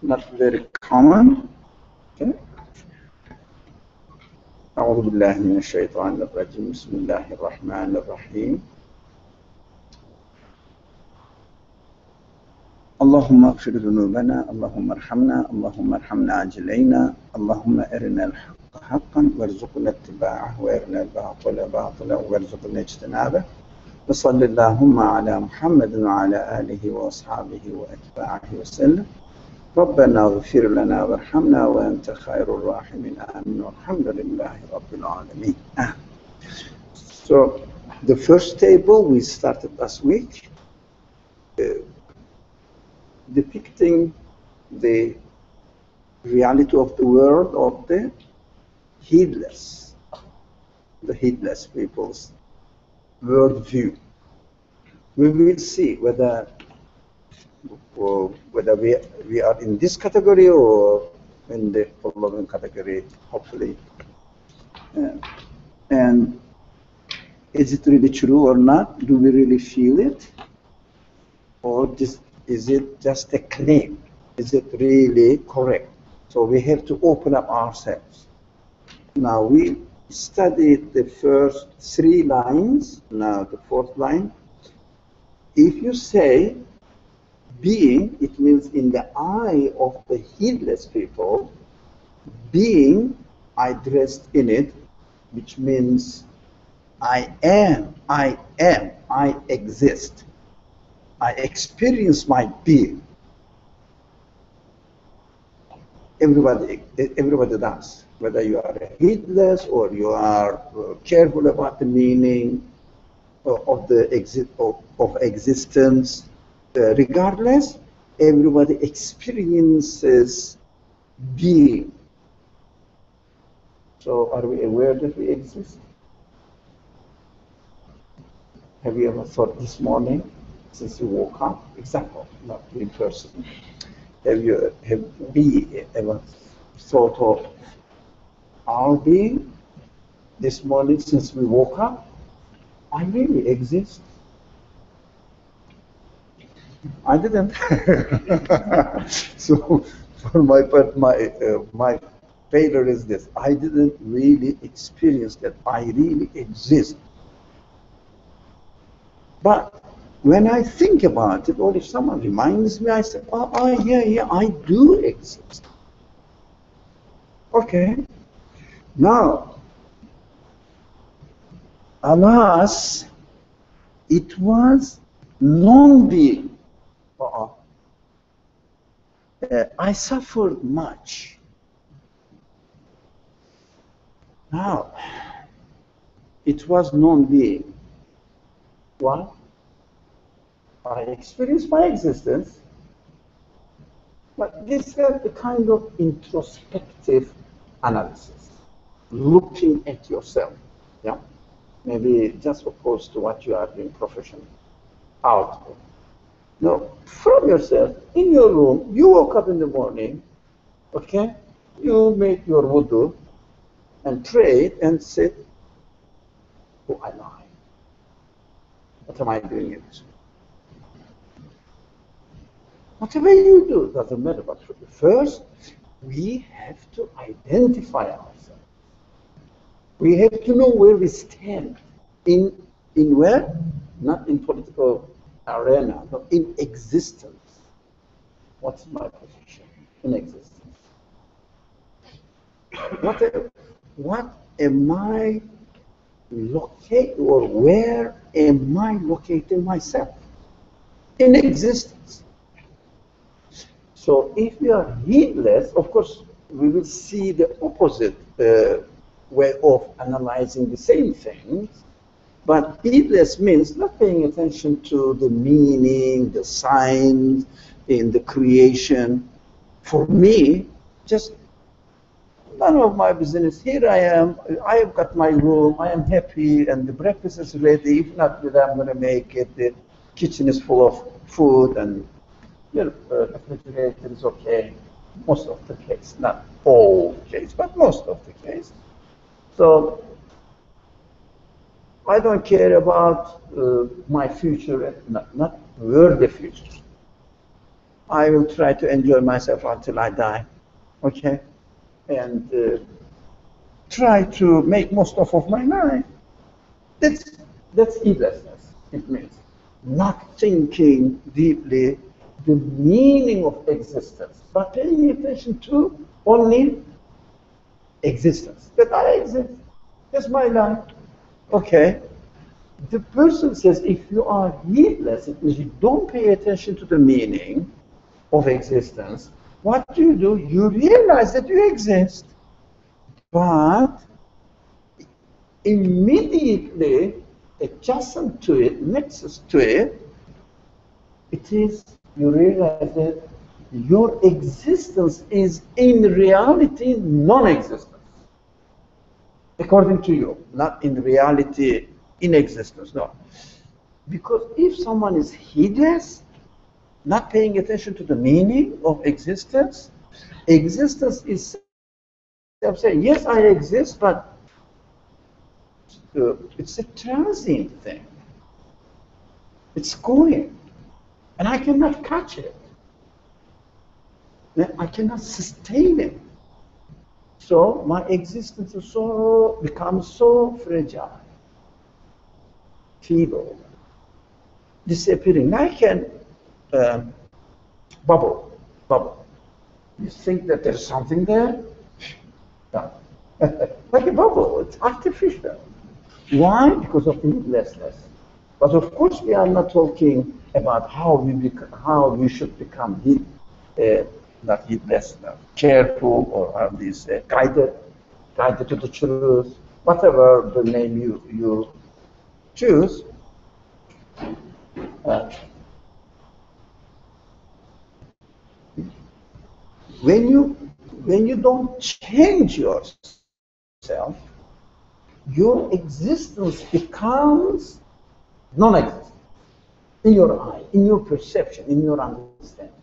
not very common. Okay. أعوذ بالله من الشيطان الرجيم بسم الله الرحمن الرحيم اللهم اغفر ذنوبنا اللهم ارحمنا اللهم ارحمنا عجلينا اللهم أرنا الحق حقا وارزقنا اتباعه وأرنا الباطل باطلا وارزقنا اجتنابه وصل اللهم على محمد وعلى آله وأصحابه وأتباعه وسلم ربنا اغفر لنا وارحمنا وأنت خير الراحمين آمين والحمد لله رب العالمين. So the first table we started last week depicting the reality of the world of the heedless people's worldview. We will see whether we are in this category or in the following category, hopefully. And is it really true or not? Do we really feel it? Or is it just a claim? Is it really correct? So we have to open up ourselves. Now we studied the first 3 lines, now the 4th line. If you say being, it means in the eye of the heedless people, being, I dressed in it, which means I am, I exist. I experience my being. Everybody does. Whether you are heedless or you are careful about the meaning of existence, regardless, everybody experiences being. So are we aware that we exist? Have you ever thought this morning, since you woke up, example, not in person, have we ever thought of our being this morning since we woke up? I really exist. I didn't. So for my part, my failure is this: I didn't really experience that I really exist. But when I think about it, or if someone reminds me, I say, oh yeah, I do exist. Okay. Now, alas, it was non-being. I suffered much. Now, it was non-being. Well, I experienced my existence, but this is a kind of introspective analysis, looking at yourself. Yeah, maybe just opposed to what you are doing professionally. Out. No, from yourself, in your room, you woke up in the morning, okay? You made your wudu and prayed and said, who am I? What am I doing in this? Whatever you do, doesn't matter. But first, we have to identify ourselves. We have to know where we stand. In where? Not in political arena, but in existence. What's my position in existence? What am I located, or where am I locating myself in existence? So if we are heedless, of course, we will see the opposite way of analyzing the same things. But heedless means not paying attention to the meaning, the signs in the creation. For me, just none of my business. Here I am, I have got my room, I am happy, and the breakfast is ready. If not, I'm going to make it. The kitchen is full of food, and the refrigerator is okay. Most of the case, not all the case, but most of the case. So I don't care about my future, not where the future. I will try to enjoy myself until I die, okay? And try to make most of my life. That's heedlessness. It means not thinking deeply the meaning of existence, but paying attention to only existence. That I exist. That's my life. Okay. The person says if you are heedless, it means you don't pay attention to the meaning of existence. What do? You realize that you exist, but immediately adjacent to it, nexus to it, it is, you realize that your existence is in reality non-existence. According to you, not in reality in existence, no. Because if someone is heedless, not paying attention to the meaning of existence, existence is saying, yes, I exist, but it's a transient thing. It's going, and I cannot catch it. I cannot sustain it. So my existence is becomes so fragile, feeble, disappearing, like a bubble. You think that there's something there? No. Like a bubble, it's artificial. Why? Because of heedlessness. But of course, we are not talking about how we should become not heedless, careful, or have this guided to the truth, whatever the name you choose. When you don't change yourself, your existence becomes non-existent in your eye, in your perception, in your understanding.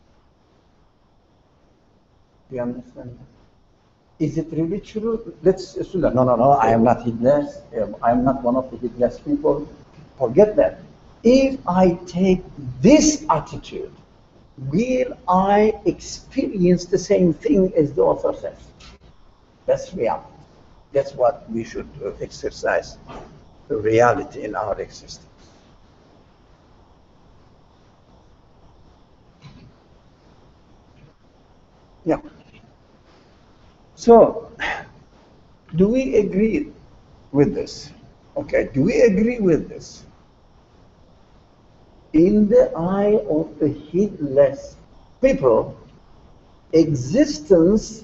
Do you understand that? Is it really true? Let's assume that, no, I am not heedless. I am not one of the heedless people. Forget that. If I take this attitude, will I experience the same thing as the author says? That's reality. That's what we should exercise, the reality in our existence. Yeah. So, do we agree with this? Okay, do we agree with this? In the eye of the heedless people, existence,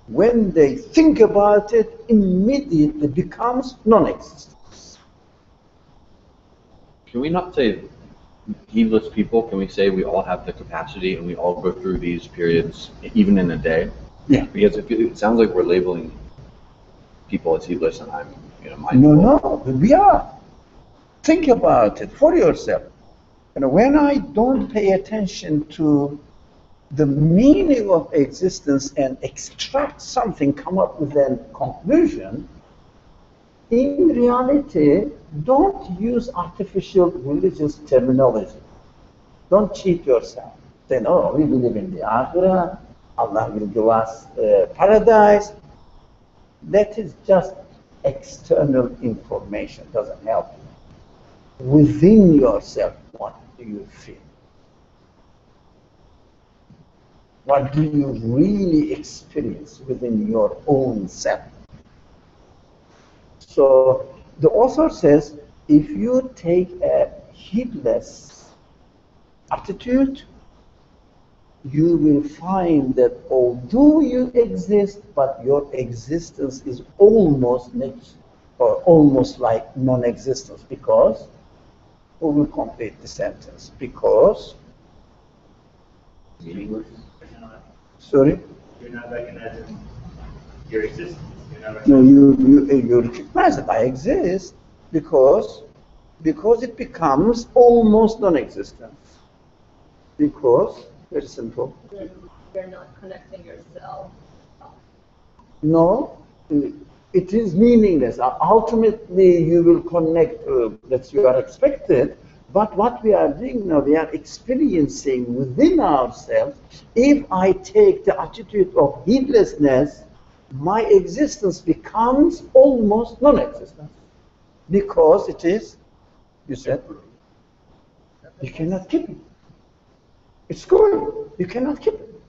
when they think about it, immediately becomes non-existence. Can we not say heedless people? Can we say we all have the capacity and we all go through these periods even in a day? Yeah. Because it sounds like we're labeling people as heedless, and I'm mindful. No, we are. Think about it for yourself. When I don't pay attention to the meaning of existence and extract something, come up with a conclusion, in reality, don't use artificial religious terminology. Don't cheat yourself. Say, no, we believe in the Akhirah, Allah will give us paradise. That is just external information, doesn't help you. Within yourself, what do you feel? What do you really experience within your own self? So the author says, if you take a heedless attitude, you will find that although you exist, but your existence is almost like non-existence. Because, who will complete the sentence? Because, sorry? You're not recognizing your existence. No, you recognize that I exist because it becomes almost non-existent. Because, very simple. You're not connecting yourself. No, it is meaningless. Ultimately, you will connect that you are expected, But what we are doing now, we are experiencing within ourselves. If I take the attitude of heedlessness, my existence becomes almost non-existent. Because it is, you said, you cannot keep it. It's going. You cannot keep it.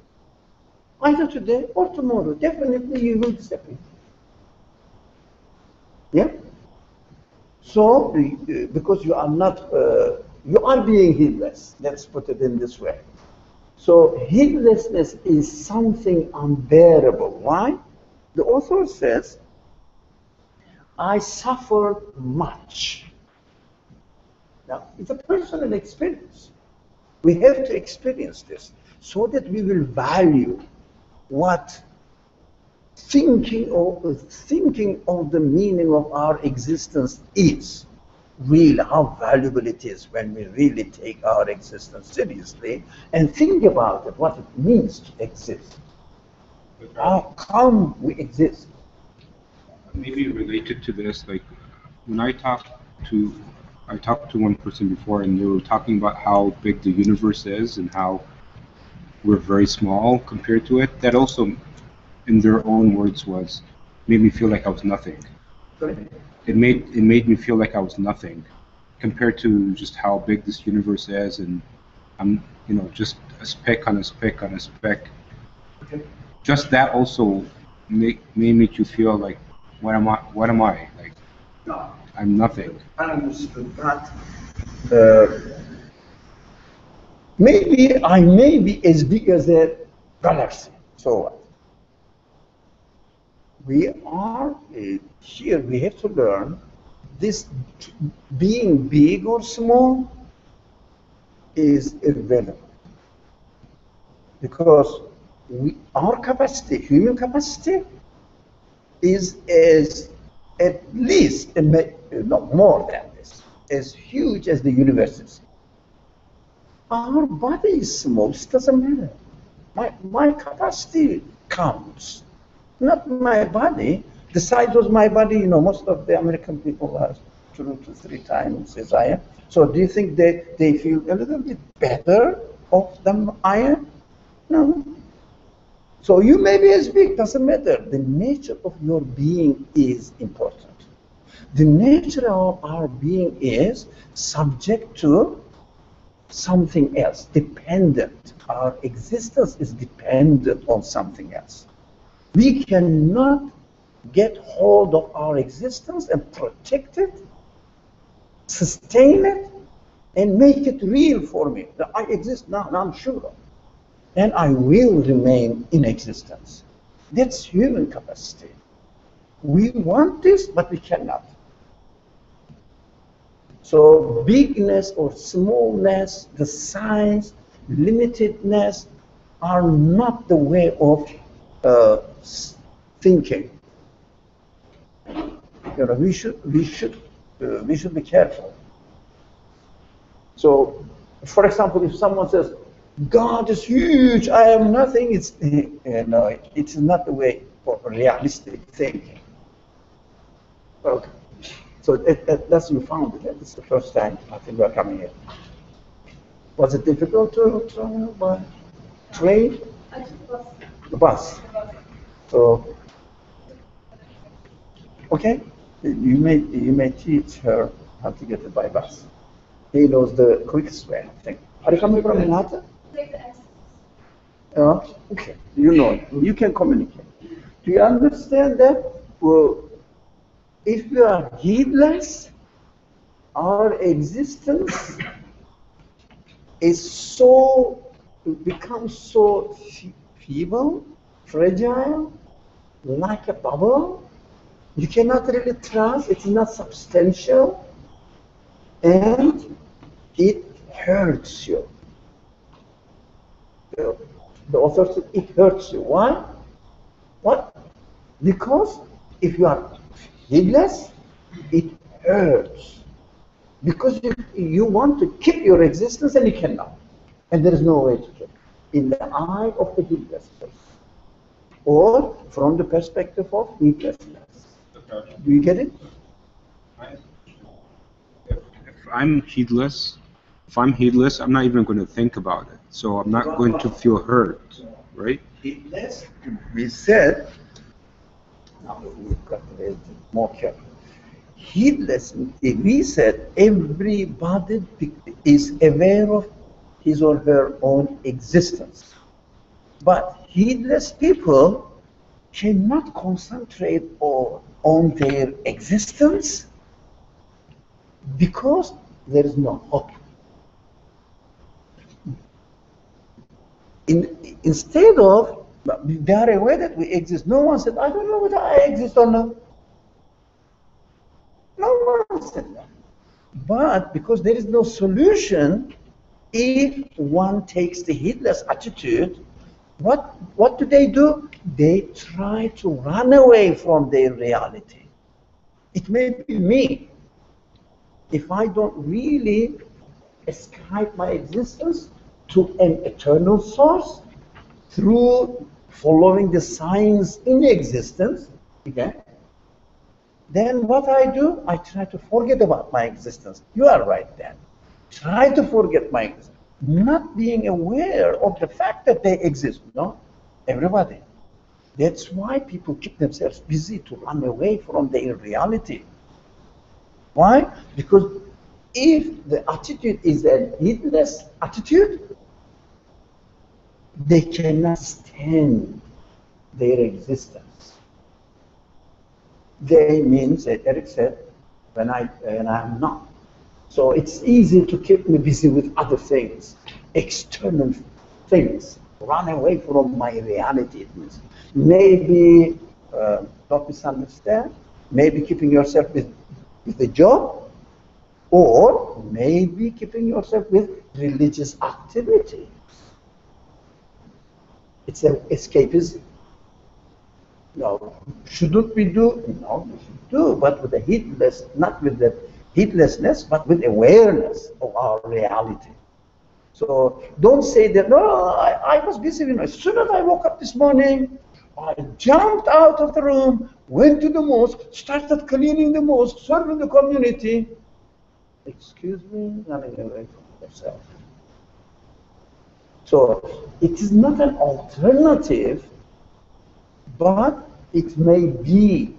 Either today or tomorrow. Definitely you will disappear. Yeah? So, because you are not, you are being heedless. Let's put it in this way. So, heedlessness is something unbearable. Why? The author says, I suffered much. Now, it's a personal experience. We have to experience this so that we will value what thinking of the meaning of our existence is. Really, how valuable it is when we really take our existence seriously and think about it, what it means to exist. How come we exist? Maybe related to this, like when I talked to one person before, and they were talking about how big the universe is and how we're very small compared to it. That also, in their own words, made me feel like I was nothing. It made me feel like I was nothing compared to just how big this universe is, and I'm just a speck on a speck on a speck. Okay. Just that also may make you feel like, what am I? Like, No. I'm nothing. I understood that. Maybe I may be as big as a galaxy. So what? We are here. We have to learn this. Being big or small is irrelevant, because our capacity, human capacity, is at least, no more than this, as huge as the universe is. Our body is small, it doesn't matter. My capacity counts, not my body. The size of my body, most of the American people are 2 to 3 times as I am. So do you think they feel a little bit better off than I am? No. So you may be as big, doesn't matter. The nature of your being is important. The nature of our being is subject to something else, dependent. Our existence is dependent on something else. We cannot get hold of our existence and protect it, sustain it, and make it real for me. That I exist now, and I'm sure. And I will remain in existence. That's human capacity. We want this, but we cannot. So bigness or smallness, the size, limitedness are not the way of thinking. We should be careful. So, for example, if someone says, God is huge, I am nothing, it's not the way for realistic thinking. Okay. So that's you found it. It's the first time I think we're coming here. Was it difficult to travel by train? I took bus. The bus. So, okay, you may teach her how to get it by bus. He knows the quickest way, I think. Are you coming from Manhattan? Take the exit. Okay, you know it. You can communicate. Do you understand that? Well, if we are heedless, our existence becomes so feeble, fragile, like a bubble. You cannot really trust. It's not substantial, and it hurts you. The author said it hurts you. Why? What? Because if you are heedless, it hurts. Because you want to keep your existence and you cannot. And there is no way to keep it. In the eye of the heedless person. Or from the perspective of heedlessness. Do you get it? If I'm heedless, if I'm heedless, I'm not even going to think about it. So I'm not going to feel hurt, right? Heedless, we said, now we've got to be more careful. Heedless, we said everybody is aware of his or her own existence. But heedless people cannot concentrate on their existence because there is no hope. Instead of, they are aware that we exist. No one said, I don't know whether I exist or not. No one said that. But because there is no solution, if one takes the heedless attitude, what do? They try to run away from their reality. It may be me. If I don't really ascribe my existence to an eternal source through following the signs in existence, okay, then what I do, I try to forget about my existence. You are right then. Try to forget my existence. Not being aware of the fact that they exist, no? Everybody. That's why people keep themselves busy to run away from their reality. Why? Because if the attitude is a heedless attitude, they cannot stand their existence. They means, as Eric said, when I'm not. So it's easy to keep me busy with other things, external things. Run away from my reality. It means maybe, don't misunderstand, maybe keeping yourself with the job, or maybe keeping yourself with religious activity. It's an escapism. No, shouldn't we do? No, we should do, but with the heedless, not with the heedlessness, but with awareness of our reality. So don't say that, no, I was busy. As soon as I woke up this morning, I jumped out of the room, went to the mosque, started cleaning the mosque, serving the community. Excuse me, running away from yourself. So it is not an alternative, but it may be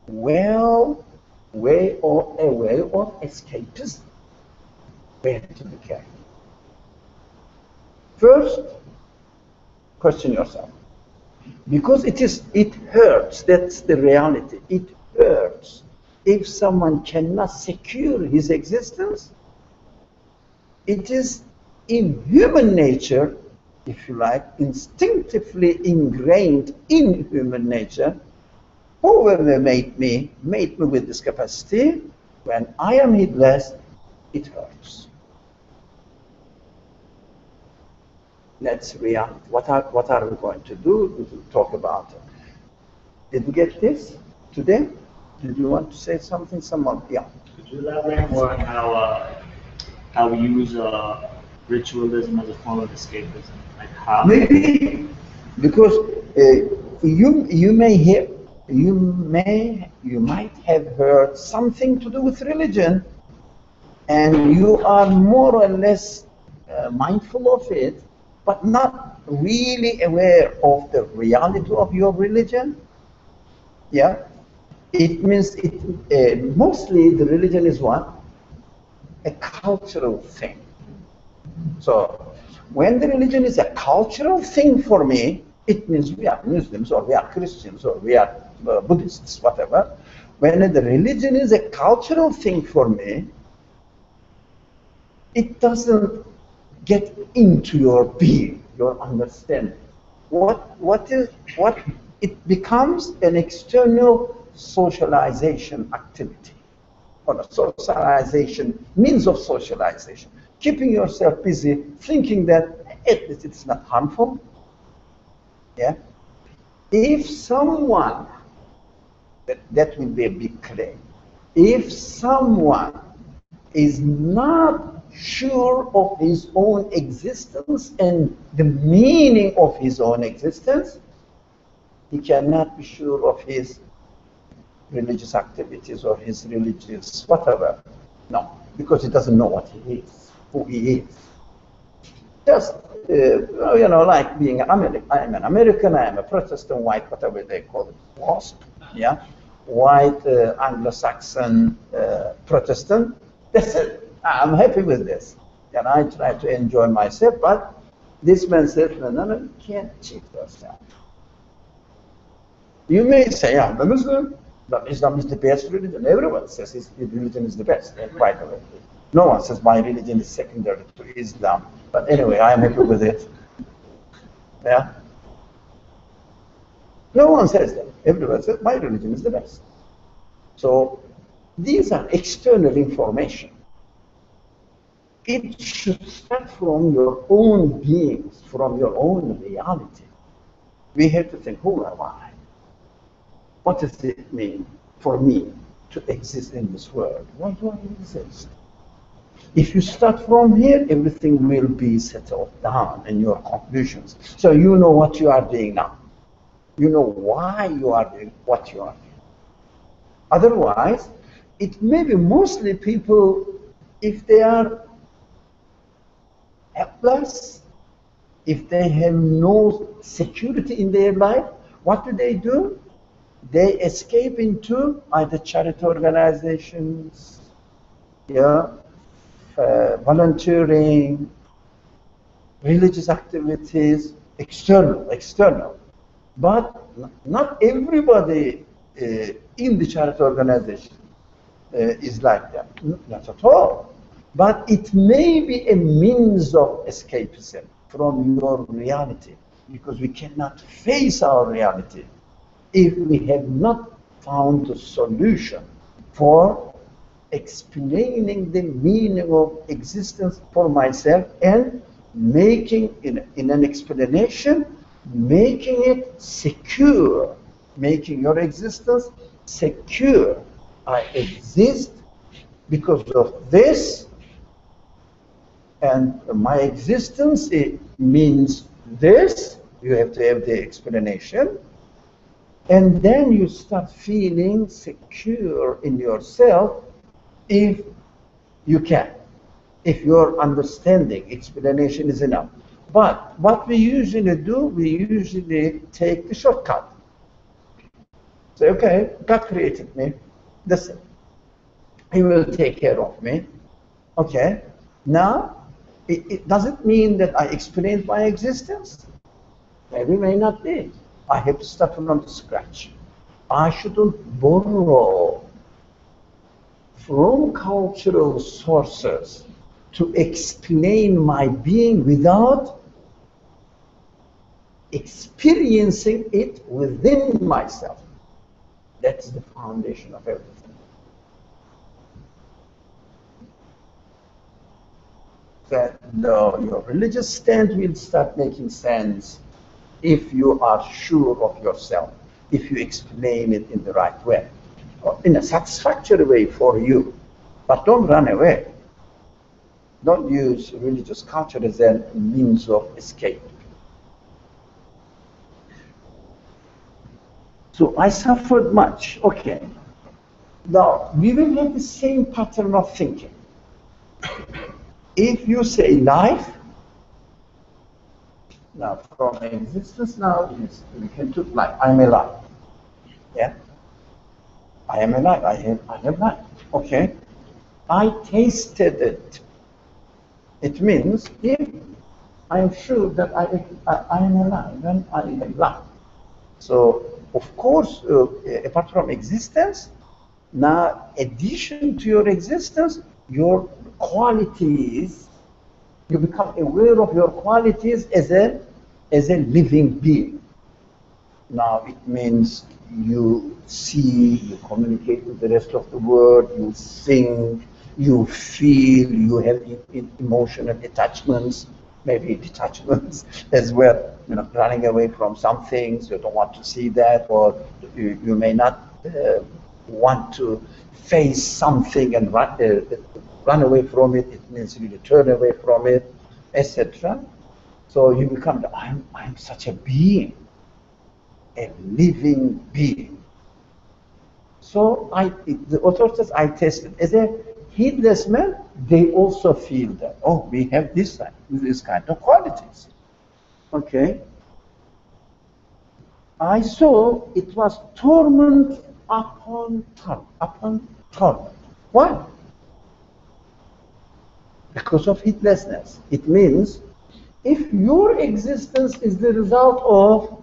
a way of escapism. We have to be careful. First, question yourself. Because it hurts, that's the reality. It hurts if someone cannot secure his existence. It is in human nature, if you like, instinctively ingrained in human nature. Whoever made me with this capacity. When I am heedless, it hurts. That's reality. What are we going to do? To talk about it. Did we get this today? Did you want to say something? Someone? Yeah. Could you elaborate more on how we use ritualism as a form of escapism? Like how? Maybe because you might have heard something to do with religion, and you are more or less mindful of it, but not really aware of the reality of your religion. Yeah, it means mostly the religion is what? A cultural thing. So when the religion is a cultural thing for me, it means we are Muslims or we are Christians or we are Buddhists, whatever. When the religion is a cultural thing for me, it doesn't get into your being, your understanding. It becomes an external socialization activity, or a socialization, means of socialization. Keeping yourself busy, thinking that at least it's not harmful. Yeah. If someone, that will be a big claim. If someone is not sure of his own existence and the meaning of his own existence, he cannot be sure of his religious activities or his religious whatever. No, because he doesn't know what he is, who he is. Just, you know, like being an American. I am an American, I am a Protestant, white, whatever they call it, WASP, yeah? White, Anglo-Saxon, Protestant. That's it. I'm happy with this. And I try to enjoy myself, but this man says, no, no, no, you can't cheat yourself. You may say, I'm a Muslim, but Islam is the best religion. Everyone says his religion is the best, by the way. No one says my religion is secondary to Islam. But anyway, I am happy with it. Yeah? No one says that. Everyone says my religion is the best. So these are external information. It should start from your own beings, from your own reality. We have to think, who am I? What does it mean for me to exist in this world? Why do I exist? If you start from here, everything will be settled down in your conclusions. So you know what you are doing now. You know why you are doing what you are doing. Otherwise, it may be mostly people, if they are helpless, if they have no security in their life, what do? They escape into either charity organizations, yeah, volunteering, religious activities, external. But not everybody in the charity organization is like that, not at all. But it may be a means of escapism from your reality, because we cannot face our reality if we have not found a solution for explaining the meaning of existence for myself and making, in an explanation, making it secure, making your existence secure. I exist because of this, and my existence, it means this. You have to have the explanation. And then you start feeling secure in yourself if you can, if your understanding, explanation is enough. But what we usually do, we usually take the shortcut. Say, okay, God created me, that's it. He will take care of me. Okay, now, it doesn't mean that I explained my existence. Maybe, may not be. I have to start from scratch. I shouldn't borrow from cultural sources to explain my being without experiencing it within myself. That's the foundation of everything. That your religious stand will start making sense if you are sure of yourself, if you explain it in the right way, or in a satisfactory way for you. But don't run away. Don't use religious culture as a means of escape. So I suffered much. Okay. Now, we will have the same pattern of thinking. If you say life, now from existence now, we can take life. I am alive. Yeah? I am alive. I have life. Okay. I tasted it. It means if I am sure that I am alive, then I am alive. So, of course, apart from existence, now addition to your existence, your qualities, you become aware of your qualities as a living being. Now it means you see, you communicate with the rest of the world, you think, you feel, you have emotional attachments, maybe detachments as well, you know, running away from some things, you don't want to see that, or you may not want to face something and run away from it. It means you turn away from it, etc. So you become, I'm such a being, a living being. So the author says, I tested as a heedless men, they also feel that, oh, we have this kind of qualities. Okay. I saw it was torment upon torment. Why? Because of heedlessness. It means if your existence is the result of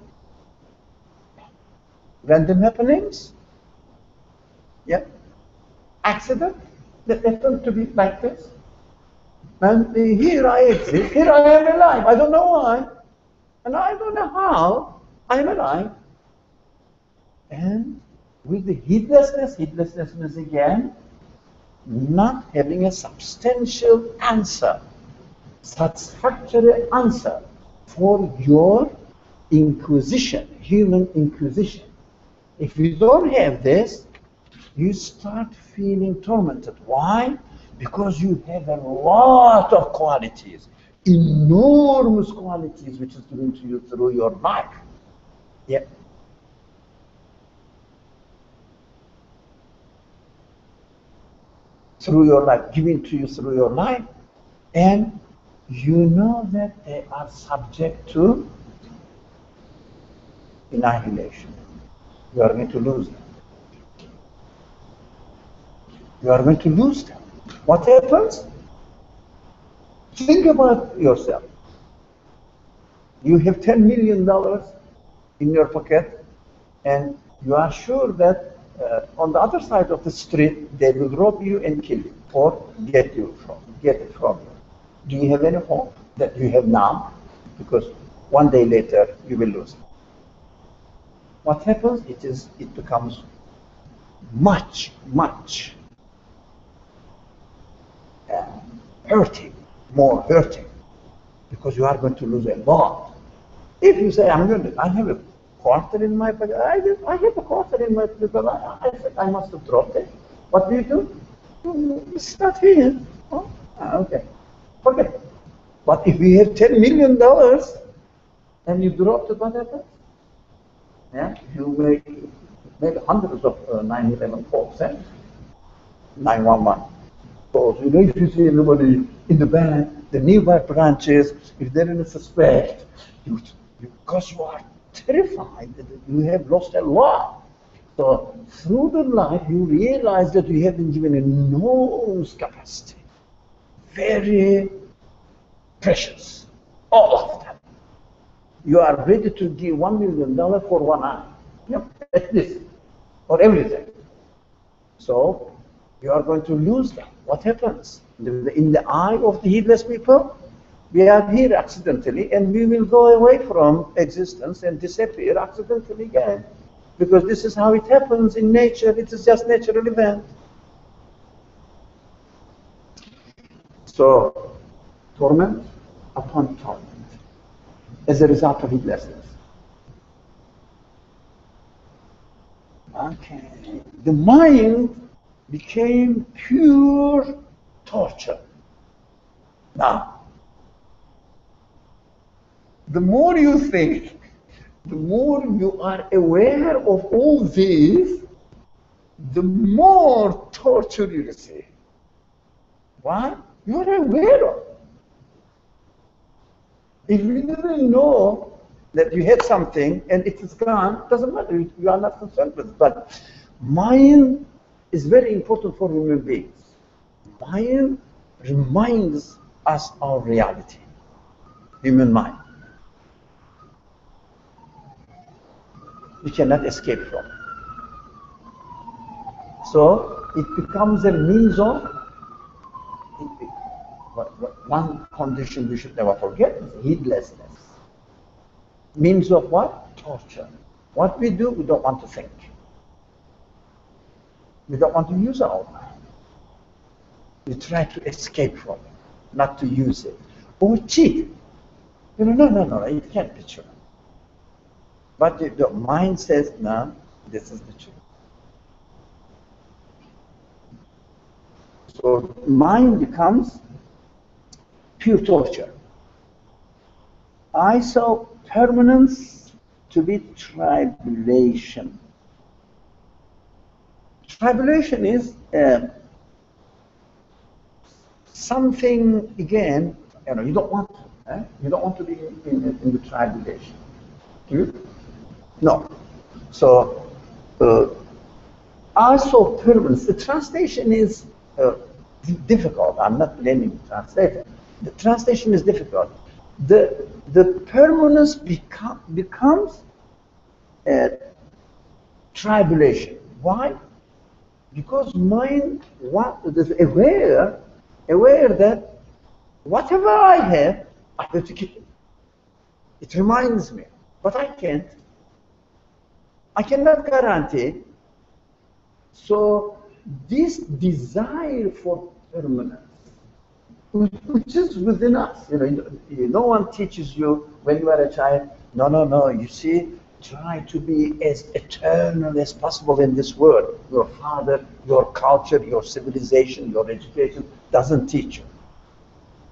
random happenings, yeah, accident that happened to be like this, and here I exist, here I am alive, I don't know why, and I don't know how I'm alive. And with the heedlessness means again, not having a substantial answer, satisfactory answer for your inquisition, human inquisition. If you don't have this, you start feeling tormented. Why? Because you have a lot of qualities, enormous qualities which is given to you through your life. Yeah. Through your life, given to you through your life, and you know that they are subject to annihilation. You are going to lose them. You are going to lose them. What happens? Think about yourself. You have $10 million in your pocket, and you are sure that on the other side of the street they will rob you and kill you, or get it from you. Do you have any hope that you have now? Because one day later you will lose it. What happens? It becomes much hurting, more hurting, because you are going to lose a lot. If you say, I have a quarter in my pocket, I have a quarter in my pocket, because I said I must have dropped it. What do you do? It's not here. Oh, okay. Forget it. But if you have $10 million and you drop it, what happens? Yeah, you make hundreds of 9/11 calls, 911. So, if you see everybody in the bank, the nearby branches, if there is a suspect, because you are terrified that you have lost a lot. So, through the life, you realize that you have been given enormous capacity, very precious, all of them. You are ready to give $1 million for one eye, at this, or everything. So, you are going to lose them. What happens? In the eye of the heedless people, we are here accidentally, and we will go away from existence and disappear accidentally again. Because this is how it happens in nature. It is just natural event. So, torment upon torment as a result of heedlessness. Okay. The mind became pure torture. Now, the more you think, the more you are aware of all these, the more torture you receive. Why? You are aware of it. If you didn't know that you had something and it is gone, it doesn't matter, you are not concerned with it. But mind is very important for human beings. Mind reminds us of reality, human mind. You cannot escape from it. So it becomes a means of, one condition we should never forget is heedlessness. Means of what? Torture. What we do, we don't want to think. We don't want to use our mind. We try to escape from it, not to use it. Or cheat. No, it can't be true. But the mind says, no, this is the truth. So mind becomes pure torture. I saw permanence to be tribulation. Tribulation is something again, you don't want to, you don't want to be in the tribulation. No. So, also permanence. The translation is difficult. I'm not blaming the translator. The translation is difficult. The permanence becomes tribulation. Why? Because mind is aware that whatever I have to keep it. It reminds me, but I can't. I cannot guarantee. So this desire for permanence, which is within us, no one teaches you when you are a child. No. You see, try to be as eternal as possible in this world. Your father, your culture, your civilization, your education doesn't teach you.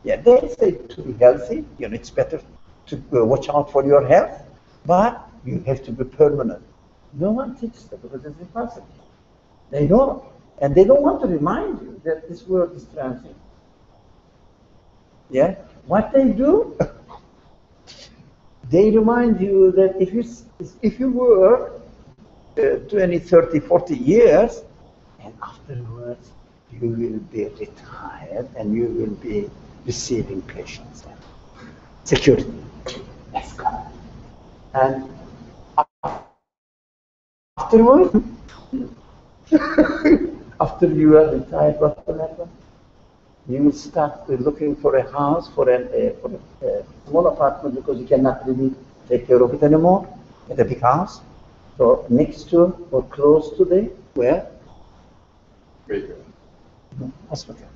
Yeah, they say to be healthy. It's better to watch out for your health, but you have to be permanent. No one teaches that because it's impossible. They don't. And they don't want to remind you that this world is transient. Yeah? What they do, they remind you that if you work 20, 30, 40 years, and afterwards you will be retired and you will be receiving pensions and security. That's gone. And afterwards, after you are retired, what will happen? You will start looking for a house, for a small apartment because you cannot really take care of it anymore. Get a big house. So next to or close to the where? Hospital.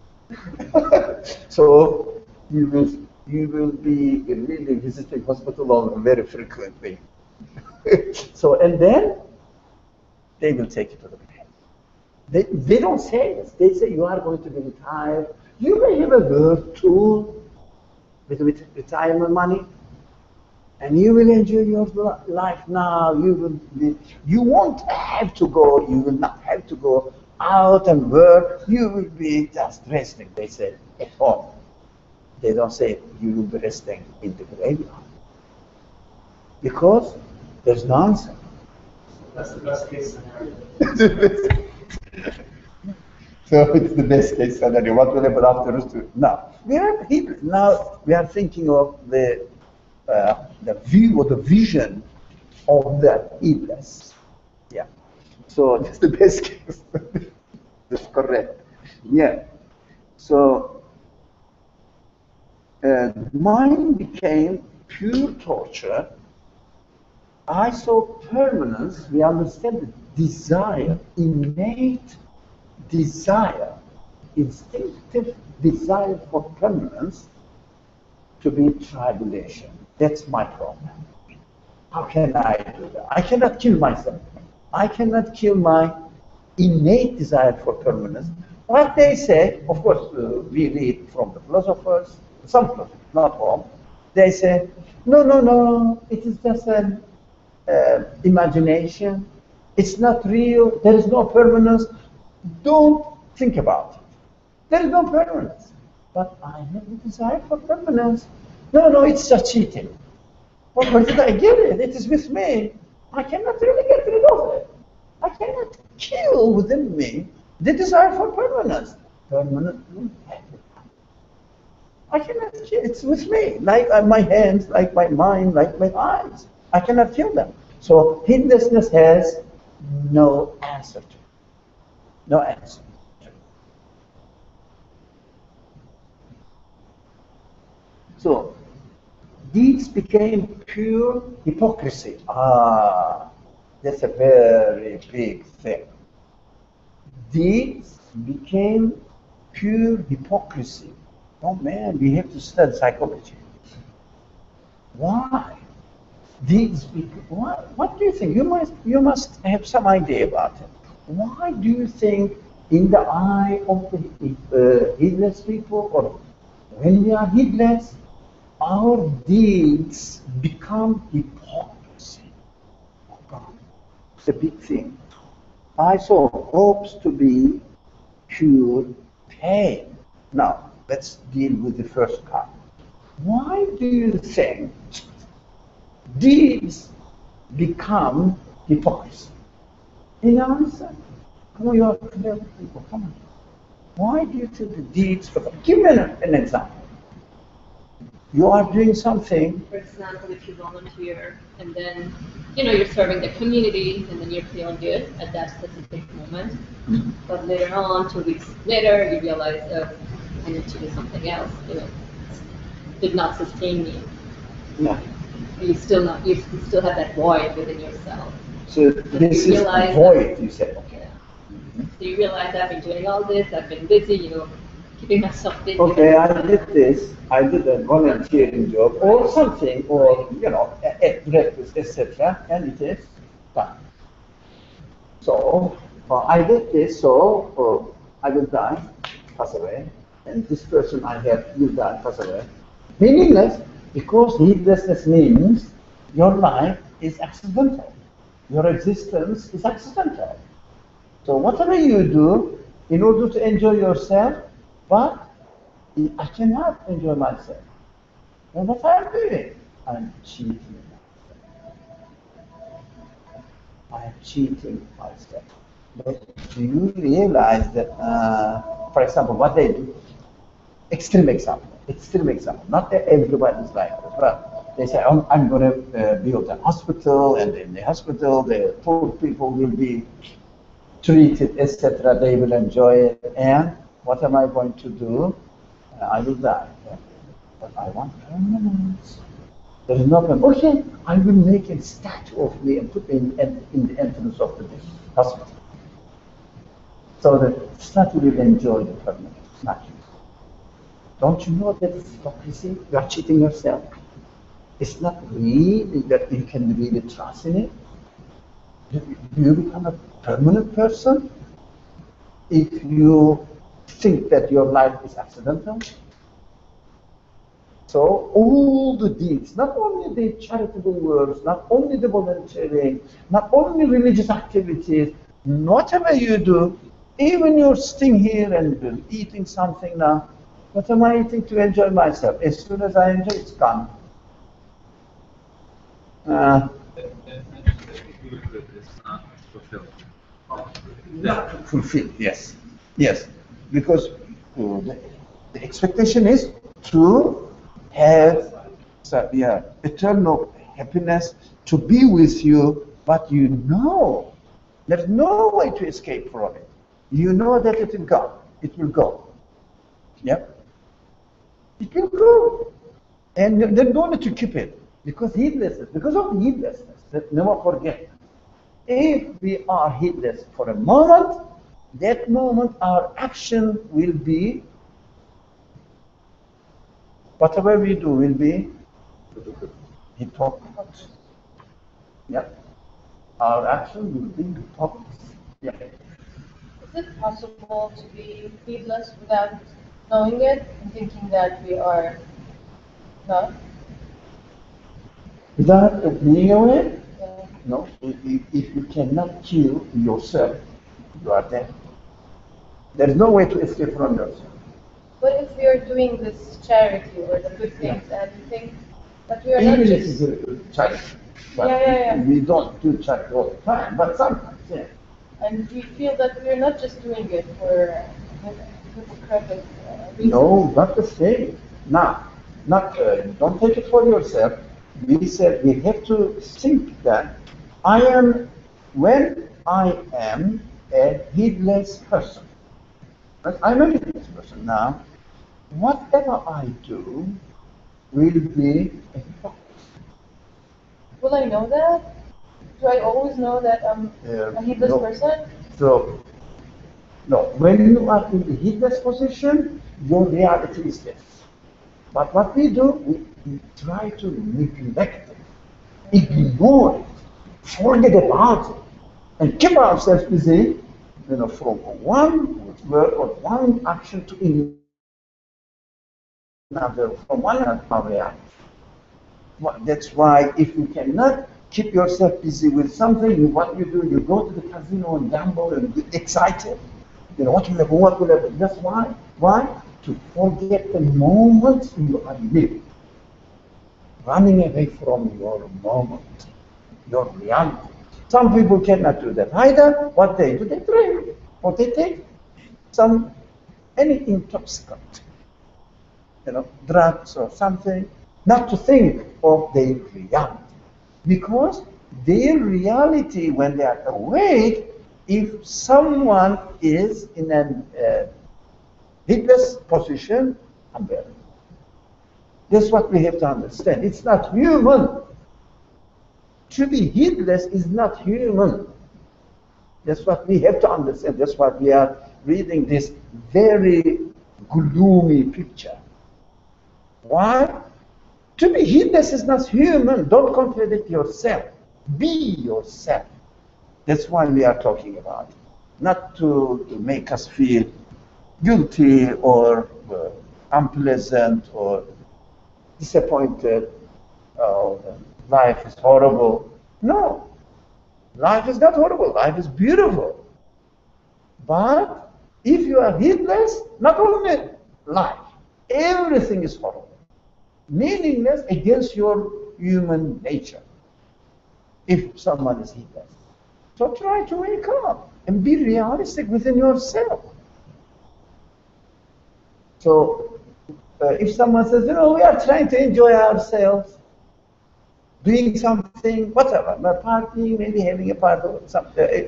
So you will be really visiting hospital very frequently. So and then they will take you to the bed. They don't say this. They say you are going to be retired. You may have a work too with retirement money, and you will enjoy your life now. You won't have to go. You will not have to go out and work. You will be just resting. They say at home. They don't say you will be resting in the graveyard because there's no answer. That's the best case scenario. So it's the best case scenario. What will happen after? Now we are thinking of the view or the vision of that Iblis. Yeah. So it's the best case. That's correct. Yeah. So mine became pure torture. I saw permanence. We understand the desire, innate desire, instinctive desire for permanence to be tribulation. That's my problem. How can I do that? I cannot kill myself. I cannot kill my innate desire for permanence. What they say, of course, we read from the philosophers, some philosophers, not all, they say, no, it is just an imagination. It's not real. There is no permanence. Don't think about it. There is no permanence. But I have the desire for permanence. No, it's just cheating. Well, where did I get it? It is with me. I cannot really get rid of it. I cannot kill within me the desire for permanence. Permanent. I cannot kill. It's with me. Like my hands, like my mind, like my eyes. I cannot kill them. So heedlessness has no answer to it. No answer. So deeds became pure hypocrisy. That's a very big thing. Deeds became pure hypocrisy. Oh man, we have to study psychology. Why? Deeds what do you think? You must have some idea about it. Why do you think in the eye of the heedless people, or when we are heedless, our deeds become hypocrisy? Oh God, it's a big thing. I saw hopes to be pure pain. Now, let's deal with the first card. Why do you think deeds become hypocrisy? In your answer, come on, you are clear people, come on. Why do you think the deeds, give me an example. You are doing something. For example, if you volunteer and then, you're serving the community and then you're feeling good at that specific moment. But later on, 2 weeks later, you realize, oh, I need to do something else. Did not sustain me. Yeah. You still have that void within yourself. So this is a void, you said. Yeah. So you realize I've been doing all this, I've been busy, keeping myself busy. Okay, I did this. I did a volunteering job or something, or at breakfast, etc., and it is done. So I did this, so I will die, pass away, and this person I have will die, pass away. Meaningless, because heedlessness means your life is accidental. Your existence is accidental. So whatever you do in order to enjoy yourself, but I cannot enjoy myself. And what I'm doing? I'm cheating myself. I am cheating myself. But do you realize that, for example, what they do? Extreme example. Not that everybody is like this, but they say, I'm going to build a hospital, and in the hospital, the poor people will be treated, etc. They will enjoy it. And what am I going to do? I will die. Yeah. But I want permanence. There is no permanence. Okay, I will make a statue of me and put me in the entrance of the hospital. So the statue will enjoy the permanence, not you. Don't you know that it's hypocrisy? You are cheating yourself. It's not really that you can really trust in it. Do you become a permanent person if you think that your life is accidental? So all the deeds, not only the charitable works, not only the volunteering, not only religious activities, whatever you do, even you're sitting here and eating something now, what am I eating to enjoy myself? As soon as I enjoy, it's gone. It's not fulfilled. Not fulfilled, yes. Yes, because the expectation is to have eternal happiness, to be with you, but there's no way to escape from it. You know that it will go. It will go. Yep. It will go. And there's no need to keep it. Because of heedlessness. Never forget. If we are heedless for a moment, that moment our action will be, whatever we do will be hypocrisy. Yeah. Our action will be hypocrisy. Yeah. Is it possible to be heedless without knowing it and thinking that we are not? Without being aware? Yeah. No. If you cannot kill yourself, you are dead. There is no way to escape from yourself. What if we are doing this charity or the good things and we think that we are Even not if just... it's a charity. But Yeah. we don't do charity all the time, but sometimes, yeah. And we feel that we are not just doing it for hypocritical reasons. No, not the same. Now, don't take it for yourself. We said we have to think that when I am a heedless person, but I'm a heedless person now, whatever I do will be a hypocrisy. Will I know that? Do I always know that I'm a heedless person? So, no, when you are in the heedless position, your reality is this. But what we do, we try to neglect it, ignore it, forget about it, and keep ourselves busy, from one word or one action to another, from one reality. That's why if you cannot keep yourself busy with something, what you do, you go to the casino and gamble and get excited. What will happen? That's why? Why? to forget the moment you are living, running away from your moment, your reality. Some people cannot do that. Either what they do, they drink, or they take any intoxicant, drugs or something, not to think of their reality. Because their reality, when they are awake, if someone is in a heedless position, unbearable. That's what we have to understand. It's not human. To be heedless is not human. That's what we have to understand. That's why we are reading this very gloomy picture. Why? To be heedless is not human. Don't contradict yourself. Be yourself. That's why we are talking about it. Not to make us feel guilty or unpleasant or disappointed. Oh, life is horrible. No. Life is not horrible. Life is beautiful. But if you are heedless, not only life, everything is horrible. Meaningless against your human nature, if someone is heedless. So try to wake up and be realistic within yourself. So if someone says, we are trying to enjoy ourselves, doing something, whatever, partying, maybe having a party,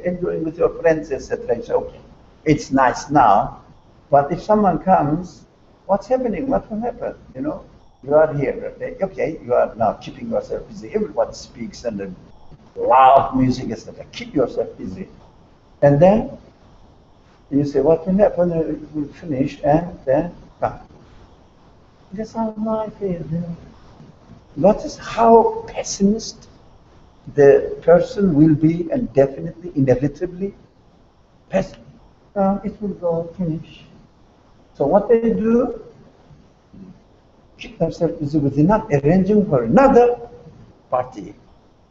enjoying with your friends, etc. So okay, it's nice now, but if someone comes, what's happening? What will happen? You are here, okay, you are now keeping yourself busy. Everybody speaks and the loud music, etc. Keep yourself busy. And then you say, what will happen? We'll finish, and then come. That's how life is. Notice how pessimist the person will be, and definitely, inevitably, pessimist. It will go, finish. So what they do, keep themselves busy with not arranging for another party,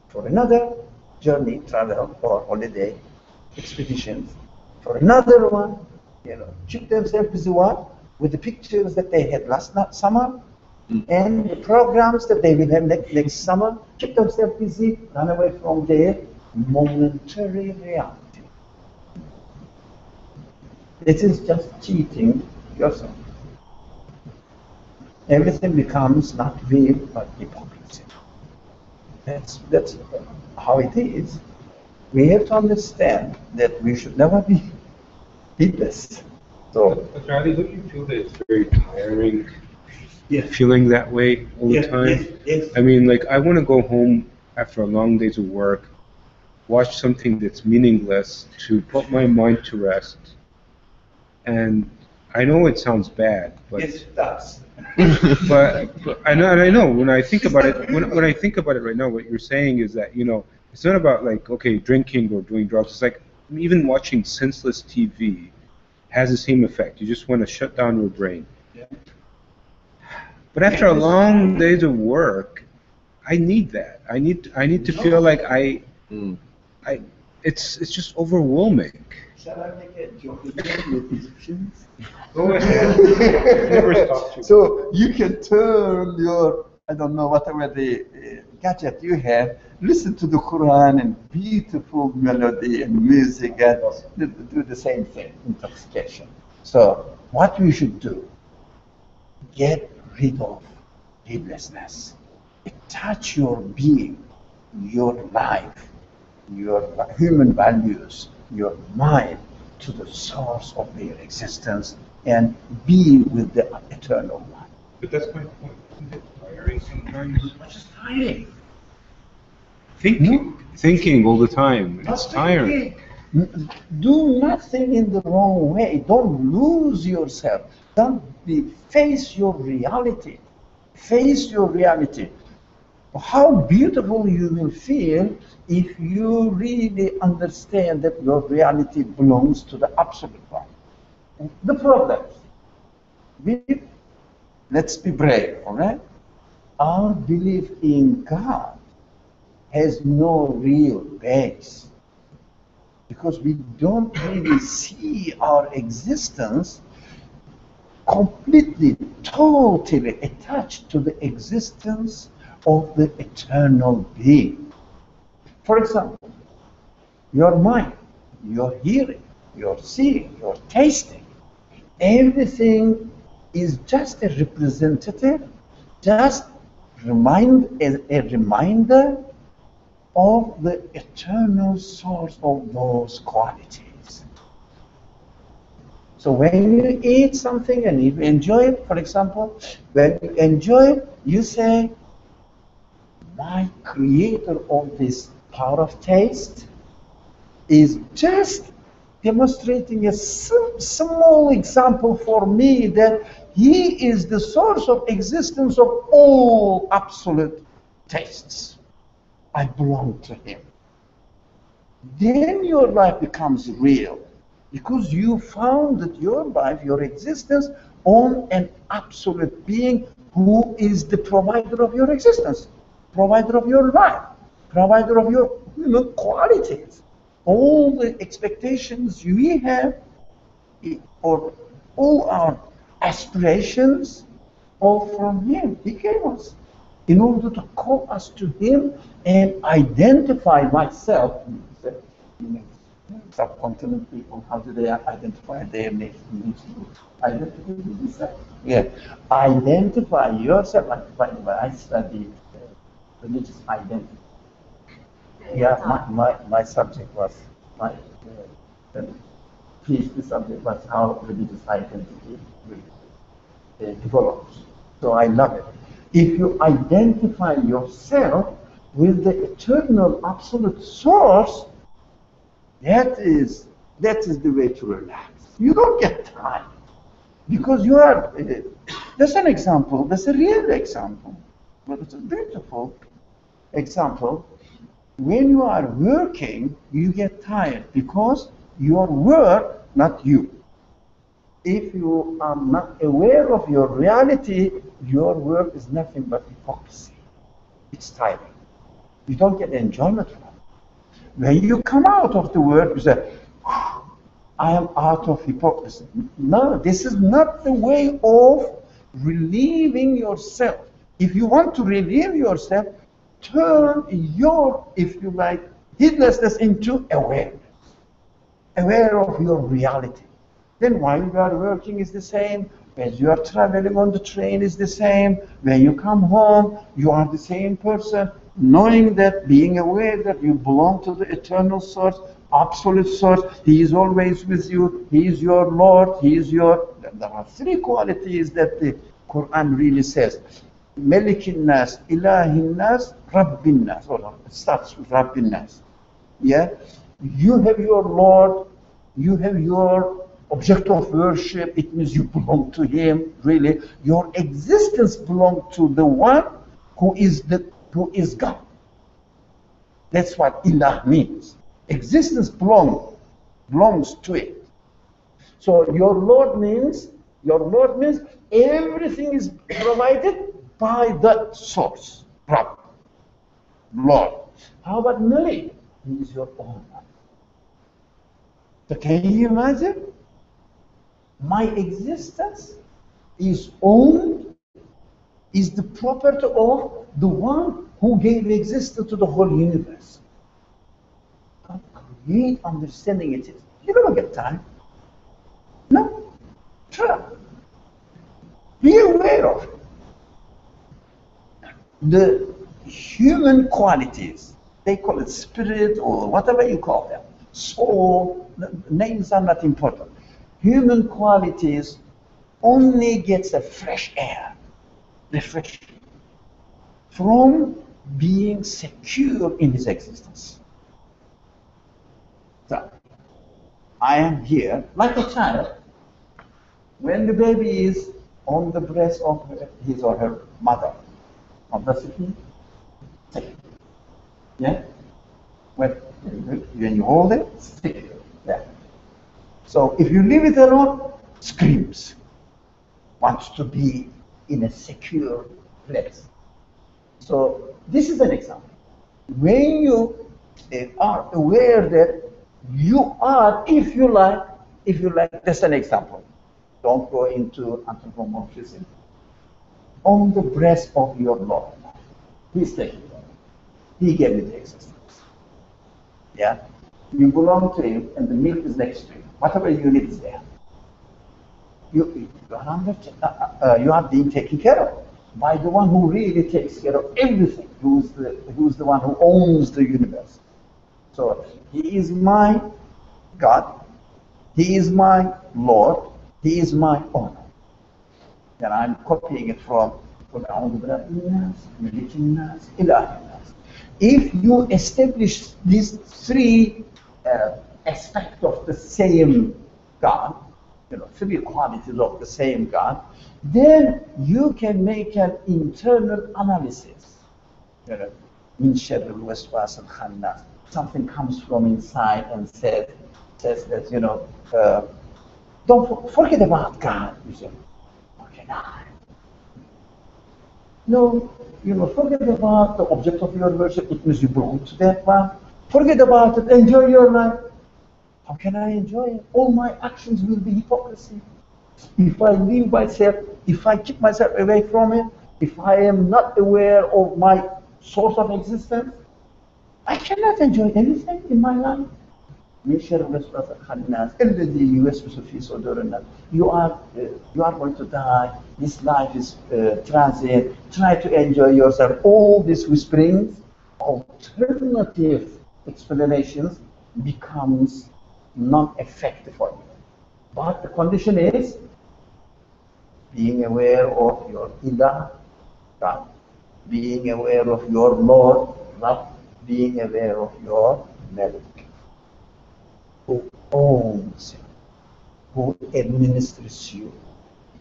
for another journey, travel, or holiday, expeditions, for another one, keep themselves busy what? With the pictures that they had last summer, and the programs that they will have next summer, keep themselves busy, run away from their momentary reality. This is just cheating yourself. Everything becomes not real, but hypocrisy. That's how it is. We have to understand that we should never be heedless. So, but Charlie, don't you feel that it's very tiring? Yeah. Feeling that way all the time? Yes. I mean, I want to go home after a long days of work, watch something that's meaningless to put my mind to rest. And I know it sounds bad, but yes, it does. but I know when I think about it, when I think about it right now, what you're saying is that it's not about drinking or doing drugs. It's like even watching senseless TV has the same effect. You just want to shut down your brain. Yeah. But after a long days of work, I need that. I need to feel like it's just overwhelming. Shall I make a joke with Egyptians? Go ahead. Never stop you. So you can turn your, I don't know, whatever the gadget you have, listen to the Quran and beautiful melody and music, and do the same thing, intoxication. So what we should do, get rid of heedlessness. Attach your being, your life, your human values, your mind to the source of their existence, and be with the eternal one. But that's my point. Isn't it tiring sometimes? What's just tiring? Thinking all the time. It's tiring. Do nothing in the wrong way. Don't lose yourself. Face your reality. Face your reality. How beautiful you will feel if you really understand that your reality belongs to the absolute one. The problems. Let's be brave, all right? Our belief in God has no real base, because we don't really see our existence completely, totally attached to the existence of the eternal being. For example, your mind, your hearing, your seeing, your tasting, everything is just a representative, just a reminder of the eternal source of those qualities. So when you eat something and you enjoy it, for example, when you enjoy it, you say, my creator of this power of taste is just demonstrating a small example for me that he is the source of existence of all absolute tastes. I belong to him. Then your life becomes real because you founded your life, your existence on an absolute being who is the provider of your existence, provider of your life, provider of your qualities. All the expectations we have, or all our aspirations, are from him. He gave us in order to call us to him and identify myself. Subcontinent people, how do they identify their needs? Identify. Yeah, identify yourself. I studied religious identity. Yeah, my subject was PhD subject was how religious identity develops. So I love it. If you identify yourself with the eternal absolute source, that is the way to relax. You don't get time because you are. That's an example. That's a real example, but it's a beautiful example. When you are working, you get tired because your work, not you. If you are not aware of your reality, your work is nothing but hypocrisy. It's tiring. You don't get enjoyment from it. When you come out of the work, you say, I am out of hypocrisy. No, this is not the way of relieving yourself. If you want to relieve yourself, turn your, if you like, heedlessness into awareness. Aware of your reality. Then while you are working is the same, as you are traveling on the train is the same, when you come home, you are the same person, knowing that, being aware that you belong to the eternal source, absolute source. He is always with you, he is your Lord, he is your, there are three qualities that the Quran really says. Malikin Nas, Ilahin Nas, Rabbin Nas. Or it starts with Rabbin Nas. Yeah? You have your Lord, you have your object of worship, it means you belong to him, really. Your existence belongs to the one who is God. That's what Ilah means. Existence belongs to it. So your Lord means everything is provided by the source, Rabb, Lord. How about Malik? He is your own one. So can you imagine? My existence is owned, is the property of the one who gave existence to the whole universe. How great understanding it is. You don't get time. No. Try. Be aware of it. The human qualities, they call it spirit or whatever you call them, soul, names are not important. Human qualities only gets a fresh air, refreshing, from being secure in his existence. So, I am here like a child. When the baby is on the breast of his or her mother, what does it mean? Secure. Yeah? When you hold it, secure. Yeah. So if you leave it alone, screams, wants to be in a secure place. So this is an example. When you are aware that you are, if you like, that's an example. Don't go into anthropomorphism. On the breast of your Lord. He's taking it. He gave you the existence. Yeah? You belong to him, and the milk is next to you. Whatever you need is there. You are being taken care of by the one who really takes care of everything, who's the one who owns the universe. So he is my God, he is my Lord, he is my owner. And I'm copying it from if you establish these three aspects of the same God, three qualities of the same God, then you can make an internal analysis. Something comes from inside and says that, don't forget about God. You say, okay, no, forget about the object of your worship. It means you belong to that one. Forget about it. Enjoy your life. How can I enjoy it? All my actions will be hypocrisy. If I leave myself, if I keep myself away from it, if I am not aware of my source of existence, I cannot enjoy anything in my life. You are going to die. This life is transient. Try to enjoy yourself. All these whisperings, alternative explanations becomes non-effective for you. But the condition is being aware of your Ilah, God, being aware of your Lord, God, being aware of your Malik, who owns you, who administers you,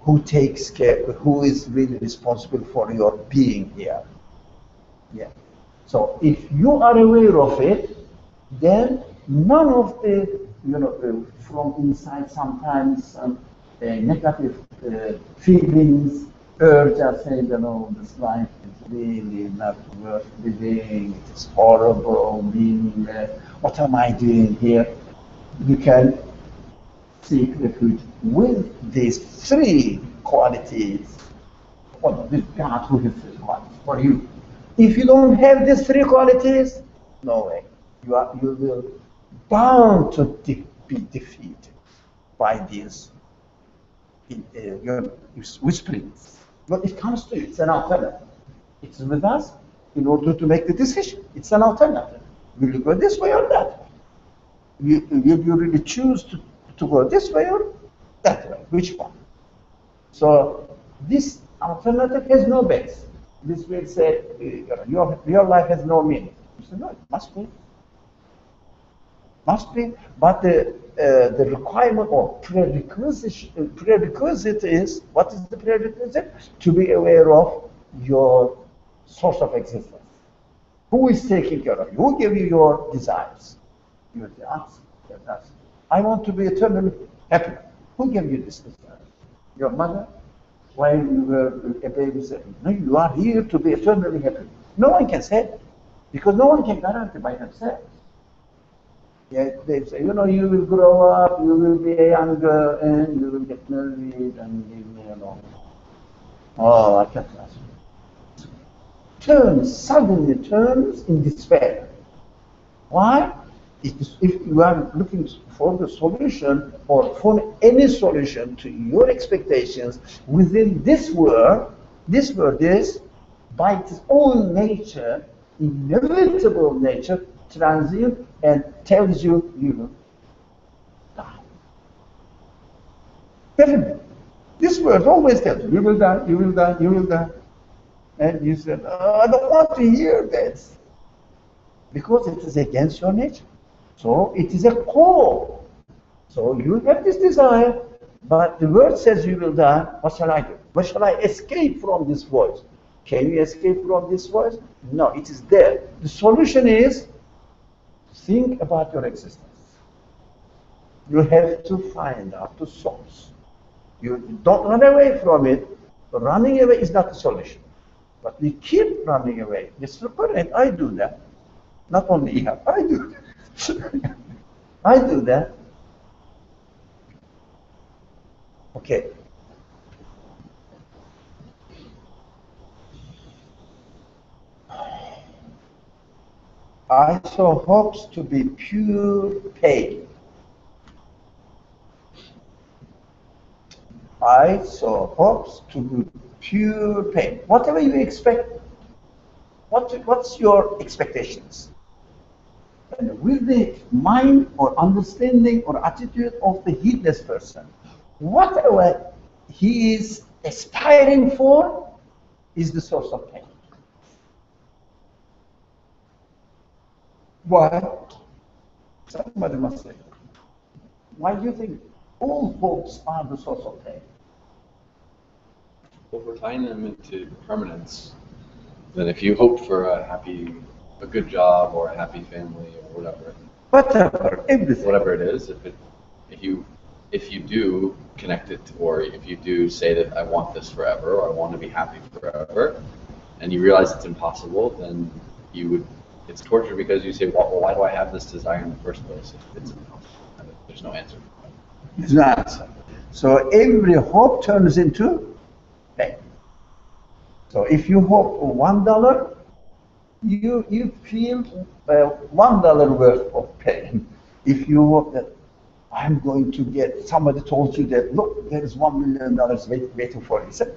who takes care, who is really responsible for your being here. Yeah. So if you are aware of it, then none of the, from inside sometimes some negative feelings, urge say, this life is really not worth living, it is horrible, meaningless, what am I doing here? You can seek refuge with these three qualities. This God who has three qualities for you. If you don't have these three qualities, no way. You will bound to be defeated by these whisperings. But it comes to you, it's an alternative. It's with us in order to make the decision. It's an alternative. Will you go this way or that way? Will you really choose to go this way or that way? Which one? So this alternative has no base. This will say, your life has no meaning. You say, no, it must be. Must be, but the requirement or prerequisite is, what is the prerequisite? To be aware of your source of existence. Who is taking care of you? Who gave you your desires? You will ask. I want to be eternally happy. Who gave you this desire? Your mother? While you were a baby said, no, you are here to be eternally happy. No one can say that, because no one can guarantee by themselves. Yeah, they say, you will grow up, you will be younger, and you will get married, and leave me alone. Oh, I can't ask you. Suddenly turns in despair. Why? If you are looking for the solution, or for any solution to your expectations within this world is, by its own nature, inevitable nature, transient, and tells you will die. Definitely. This word always tells you will die, you will die, you will die. And you said, I don't want to hear this. Because it is against your nature. So it is a call. So you have this desire, but the word says you will die. What shall I do? What shall I escape from this voice? Can you escape from this voice? No, it is there. The solution is, think about your existence. You have to find out the source. You don't run away from it. Running away is not the solution. But we keep running away. Mr. Parent, I do that. Not only Ihab, I do that. I do that. Okay. I saw hopes to be pure pain. I saw hopes to be pure pain. Whatever you expect, what's your expectations? And with the mind or understanding or attitude of the heedless person, whatever he is aspiring for is the source of pain. Why? Somebody must say. Why do you think all hopes are the source of pain? Well, we're tying them into permanence. Then if you hope for a good job or a happy family or Whatever, everything. whatever it is, if you do connect it, or if you do say that I want this forever, or I want to be happy forever, and you realize it's impossible, then it's torture, because you say, well, why do I have this desire in the first place? It's impossible. There's no answer. There's no answer. So every hope turns into pain. So if you hope for $1, you feel $1 worth of pain. If you hope that I'm going to get, somebody told you that, look, there is $1 million waiting for you. It's a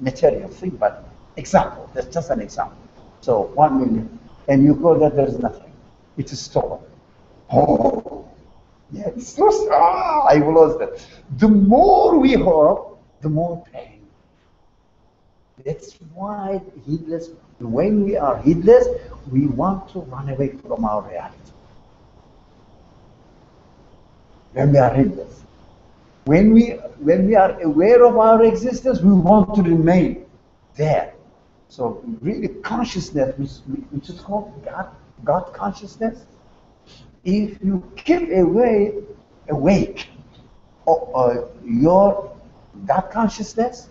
material thing, but example, that's just an example. So 1 million, and you go that there's nothing. It is stolen. Oh, yeah, it's lost. I lost that. The more we hope, the more pain. That's why heedless, when we are heedless, we want to run away from our reality. When we are heedless. When we are aware of our existence, we want to remain there. So really consciousness, which is called God consciousness, if you keep awake your God consciousness,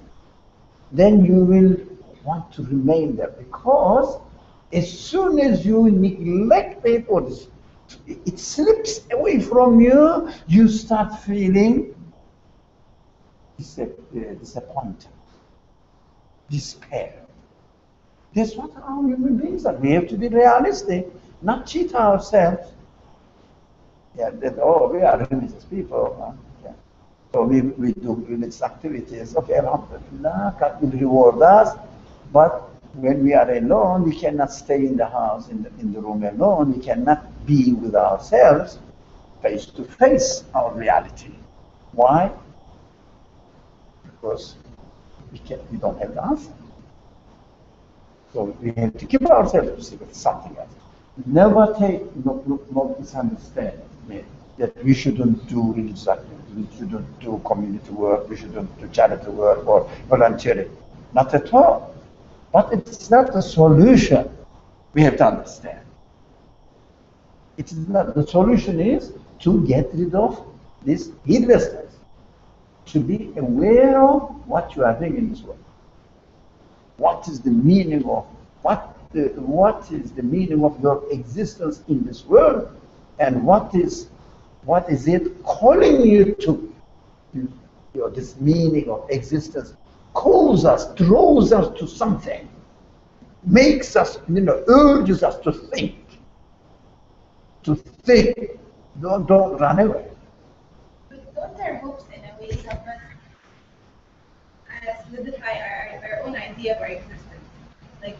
then you will want to remain there, because as soon as you neglect it or it slips away from you, you start feeling disappointed, despair. That's what our human beings are. We have to be realistic, not cheat ourselves. Yeah, we are religious people. Huh? Yeah. So we do religious activities. Okay, Alhamdulillah, God will reward us. But when we are alone, we cannot stay in the house, in the room alone. We cannot be with ourselves, face to face our reality. Why? Because we don't have the answer. So we have to keep ourselves with something else. Never no misunderstand me that we shouldn't do religious activities, we shouldn't do community work, we shouldn't do charity work or volunteering. Not at all. But it's not the solution. We have to understand. It is not. The solution is to get rid of this heedlessness, to be aware of what you are doing in this world. What is the meaning of what is the meaning of your existence in this world, and what is it calling you to? This meaning of existence calls us, draws us to something, makes us, urges us to think. To think. Don't run away. But don't our hopes in a way help us solidify our own idea of our existence? Like,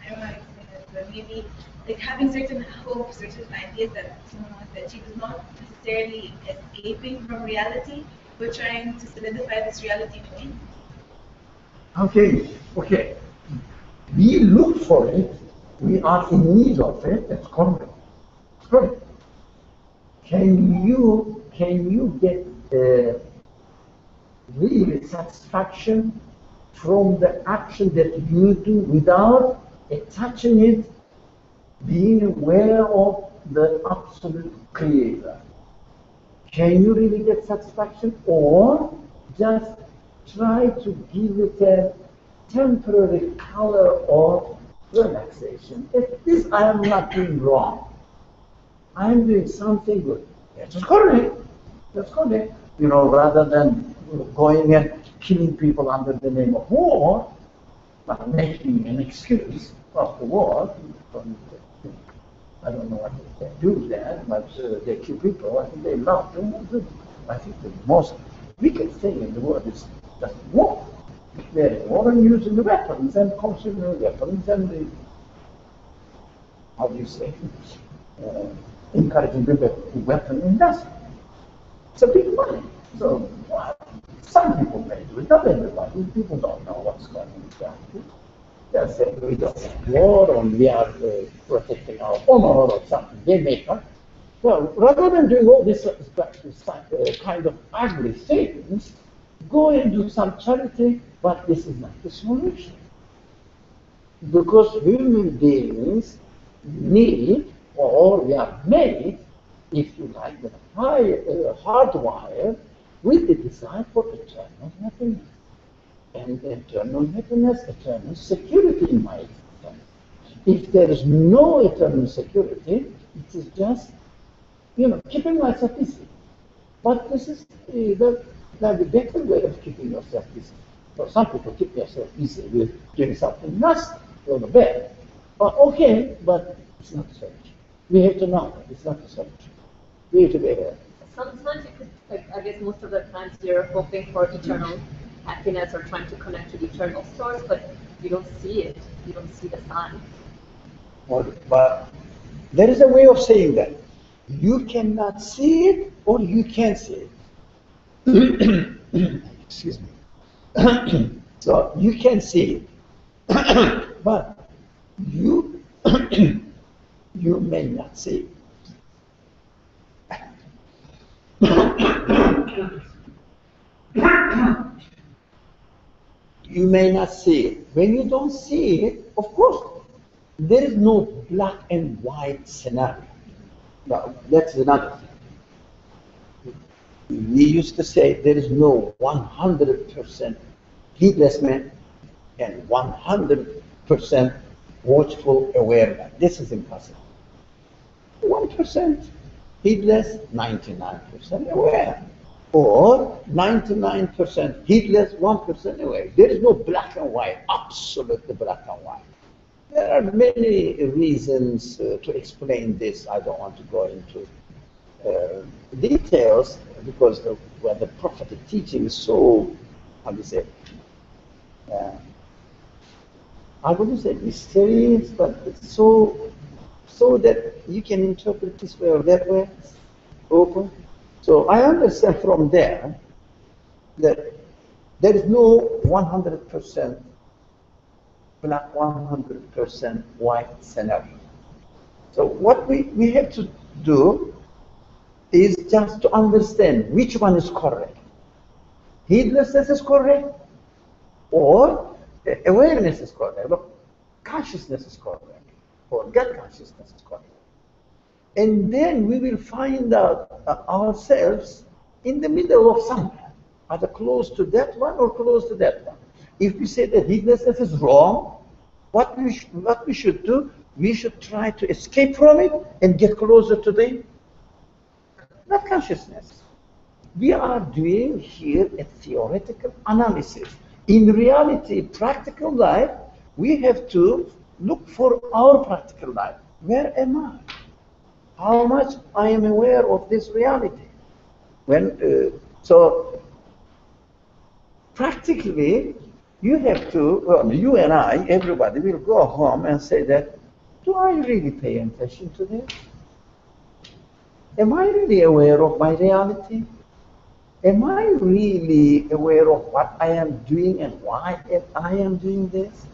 I don't know how to explain this, but maybe like having certain hopes or certain ideas that someone wants to achieve is not necessarily escaping from reality, but trying to solidify this reality in a way. Okay. We look for it. We are in need of it. That's correct. Correct. Can you get really satisfaction from the action that you do without attaching it, being aware of the absolute creator? Can you really get satisfaction, or just try to give it a temporary color of relaxation? If this, I am not doing wrong. I am doing something good. That's correct. That's correct. Rather than going and killing people under the name of war, but making an excuse of the war. I don't know what they do there, but they kill people. I think they love them. I think the most wicked thing in the world is just war. Declaring war and using the weapons and consuming the weapons and the, how do you say, encouraging the weapon industry. It's a big money. So some people may do it, not everybody. People don't know what's going on exactly. They'll say we don't want war or we are protecting our honor or something. They make up. Well, rather than doing all this kind of ugly things, go and do some charity, but this is not the solution. Because human beings need, or we are made, if you like, hardwired with the desire for eternal happiness. And eternal happiness, eternal security in my existence. If there is no eternal security, it is just, keeping myself busy. But this is the better way of keeping yourself busy. For some people, keep yourself busy with doing something nice on the bed. Okay, but it's not the solution. We have to know that it's not the solution. We have to be aware. Sometimes you could, I guess most of the times you're hoping for eternal happiness or trying to connect to the eternal source, but you don't see it. You don't see the sign. But there is a way of saying that. You cannot see it or you can see it. Excuse me. So you can see it, but you you may not see it. You may not see it. When you don't see it, of course, there is no black and white scenario. Now, that's another thing. We used to say there is no 100% heedless man and 100% watchful awareness. This is impossible. 1% heedless, 99% aware. Or 99% heedless, 1% aware. There is no black and white, absolutely black and white. There are many reasons to explain this. I don't want to go into details because the prophetic teaching is so, how do you say, I wouldn't say mysterious, but it's so that you can interpret this way or that way, open. So I understand from there that there is no 100% black, 100% white scenario. So what we have to do is just to understand which one is correct. Heedlessness is correct, or awareness is correct, or consciousness is correct, or God consciousness is correct. And then we will find out ourselves in the middle of somewhere, either close to that one or close to that one. If we say that heedlessness is wrong, what we should do, we should try to escape from it and get closer to the not consciousness. We are doing here a theoretical analysis. In reality, practical life, we have to look for our practical life. Where am I? How much I am aware of this reality? So practically, you have to, well, you and I, everybody will go home and say that, do I really pay attention to this? Am I really aware of my reality? Am I really aware of what I am doing and why I am doing this?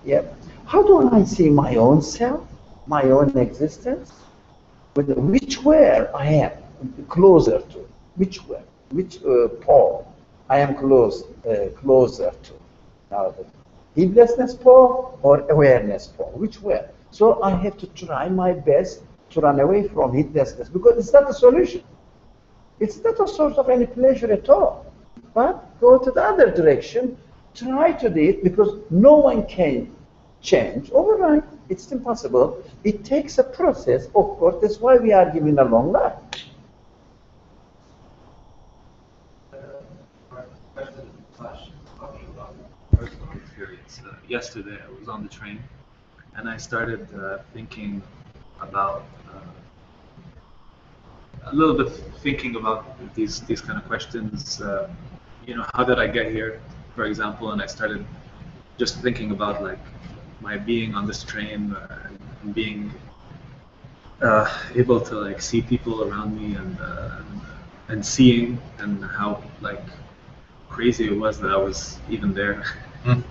Yeah. How do I see my own self, my own existence? Which where I am closer to? Which pole I am closer to? Now, the heedlessness pole or awareness pole? Which where? So I have to try my best to run away from heedlessness because it's not a solution. It's not a source of any pleasure at all. But go to the other direction, try to do it because no one can change overnight. It's impossible. It takes a process, of course. That's why we are given a long life. yesterday. I was on the train, and I started thinking about a little bit thinking about these kind of questions. You know, how did I get here, for example? And I started just thinking about like my being on this train and being able to like see people around me and seeing and how like crazy it was that I was even there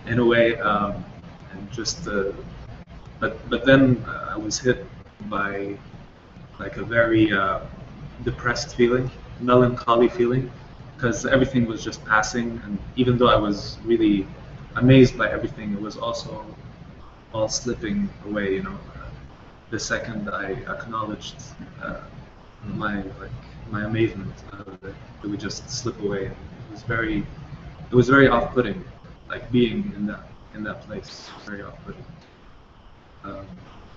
in a way, and just but then I was hit by like a very depressed feeling, melancholy feeling, because everything was just passing, and even though I was really amazed by everything, it was also all slipping away, you know. The second I acknowledged my amazement, it would just slip away. It was very off-putting, like being in that place, very off-putting.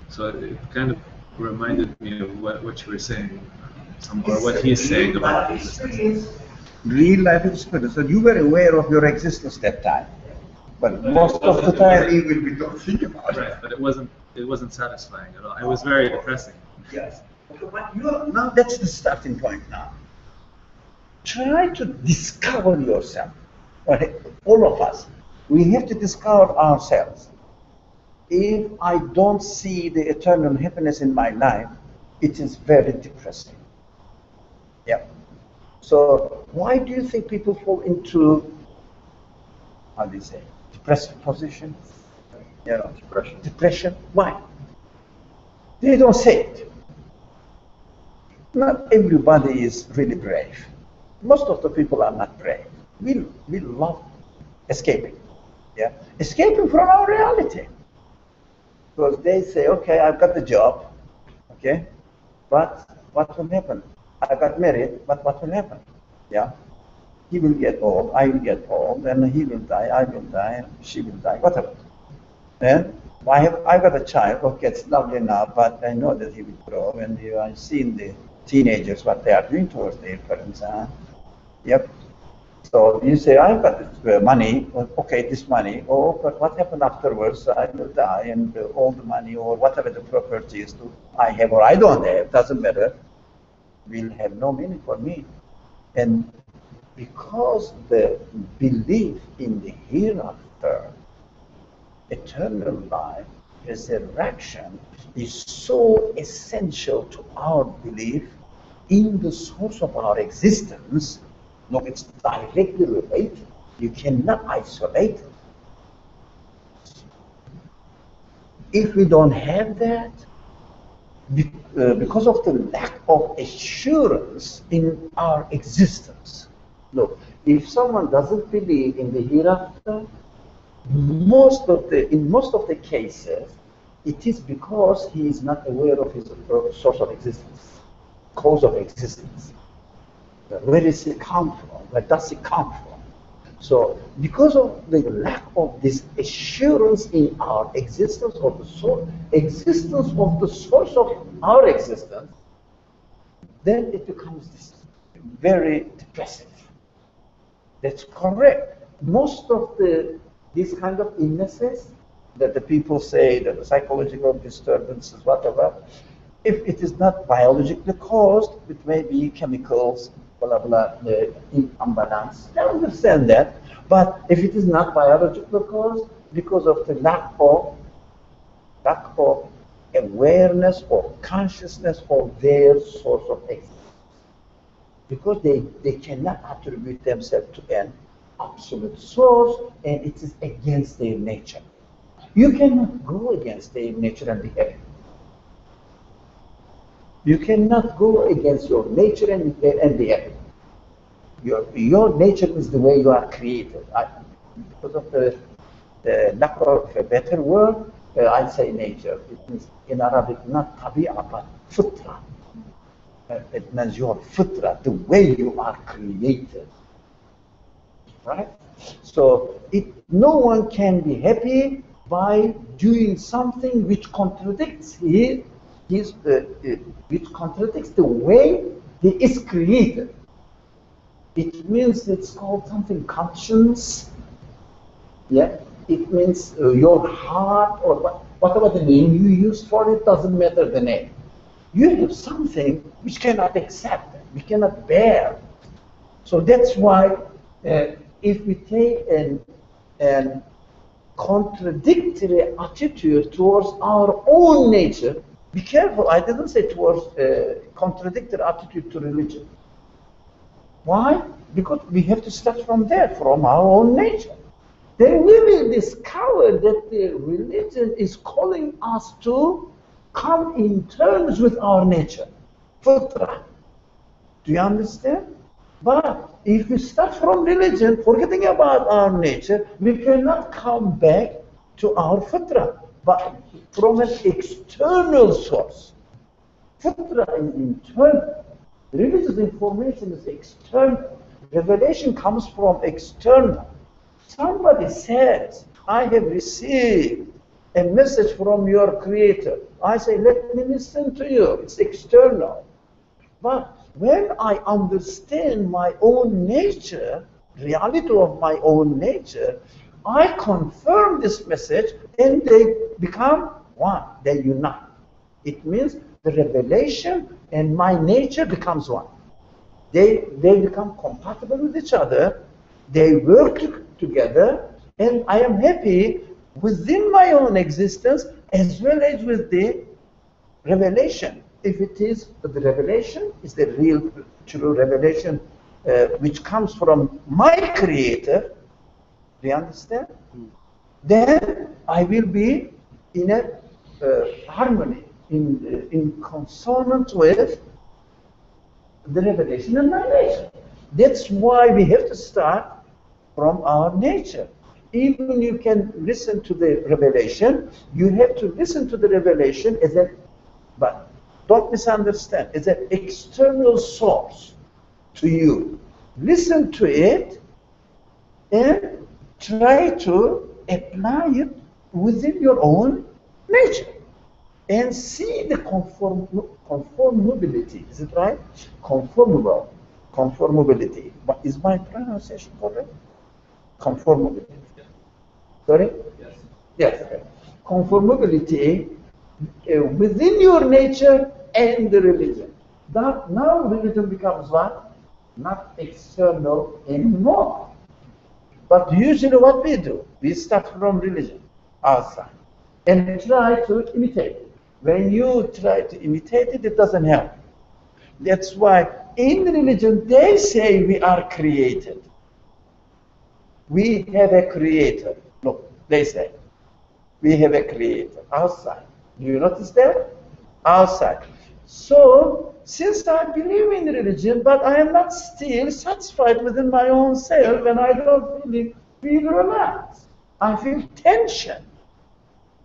So it kind of reminded me of what you were saying, or what he's saying about this. Real life experience. So you were aware of your existence that time, but most of the time you will be not thinking about it. Right, but it wasn't satisfying at all. It was very depressing. Yes. Okay, but now that's the starting point now. Try to discover yourself. All of us. We have to discover ourselves. If I don't see the eternal happiness in my life, it is very depressing. Yeah. So why do you think people fall into, how do you say, depressive position? You know, depression. Why? They don't say it. Not everybody is really brave. Most of the people are not brave. We love escaping. Yeah, escaping from our reality. Because they say, okay, I've got the job, okay, but what will happen? I got married, but what will happen? Yeah, he will get old, I will get old, and he will die, I will die, she will die, whatever. And I got a child, okay, it's lovely now, but I know that he will grow, and I've seen the teenagers, what they are doing towards their parents. Yep. So you say, I've got this money, okay, this money, oh, but what happened afterwards? I will die, and all the money or whatever the property is, I have or I don't have, doesn't matter, will have no meaning for me. And because the belief in the hereafter, eternal life, resurrection, is so essential to our belief in the source of our existence. No, it's directly related. You cannot isolate it. If we don't have that, because of the lack of assurance in our existence. Look, if someone doesn't believe in the hereafter, in most of the cases, it is because he is not aware of his source of existence, cause of existence. Where does it come from? Where does it come from? So, because of the lack of this assurance in our existence of the source of our existence, then it becomes this very depressive. That's correct. Most of these kind of illnesses that the people say, that the psychological disturbances, whatever, if it is not biologically caused, it may be chemicals, blah, blah, imbalance. I understand that. But if it is not biological cause, because of the lack of awareness or consciousness of their source of existence. Because they cannot attribute themselves to an absolute source, and it is against their nature. You cannot go against their nature and be happy. You cannot go against your nature and be happy. Your nature is the way you are created. Because of the lack of a better word, I say nature. It means in Arabic not tabi'ah but fitra. It means your fitra, the way you are created. Right? So no one can be happy by doing something which contradicts which contradicts the way he is created. It means it's called something conscience. Yeah, it means your heart or whatever the name you use for it, doesn't matter the name. You have something which cannot accept, we cannot bear. So that's why if we take an contradictory attitude towards our own nature, be careful, I didn't say towards contradictory attitude to religion. Why? Because we have to start from there, from our own nature. Then we will discover that the religion is calling us to come in terms with our nature, fitra. Do you understand? But if we start from religion, forgetting about our nature, we cannot come back to our fitra, but from an external source. Fitra is internal. Religious information is external. Revelation comes from external. Somebody says, I have received a message from your creator. I say, let me listen to you. It's external. But when I understand my own nature, reality of my own nature, I confirm this message and they become one. They unite. It means the revelation and my nature becomes one. They become compatible with each other. They work together, and I am happy within my own existence as well as with the revelation. If it is the revelation, is the real, true revelation which comes from my creator, do you understand? Then I will be in a harmony, in consonance with the revelation and my nature. That's why we have to start from our nature. Even you can listen to the revelation, you have to listen to the revelation as an, but don't misunderstand, as an external source to you. Listen to it and try to apply it within your own nature and see the conformability. Is it right? Conformability. But is my pronunciation correct? Conformability. Sorry? Yes. Yes. Okay. Conformability within your nature and the religion. That now religion becomes what? Not external anymore. But usually what we do, we start from religion, outside, and try to imitate it. When you try to imitate it, it doesn't help. That's why in religion they say we are created. We have a creator. Look, they say we have a creator outside. Do you notice that? Outside. So, since I believe in religion, but I am not still satisfied within my own self, and I don't really feel relaxed. I feel tension.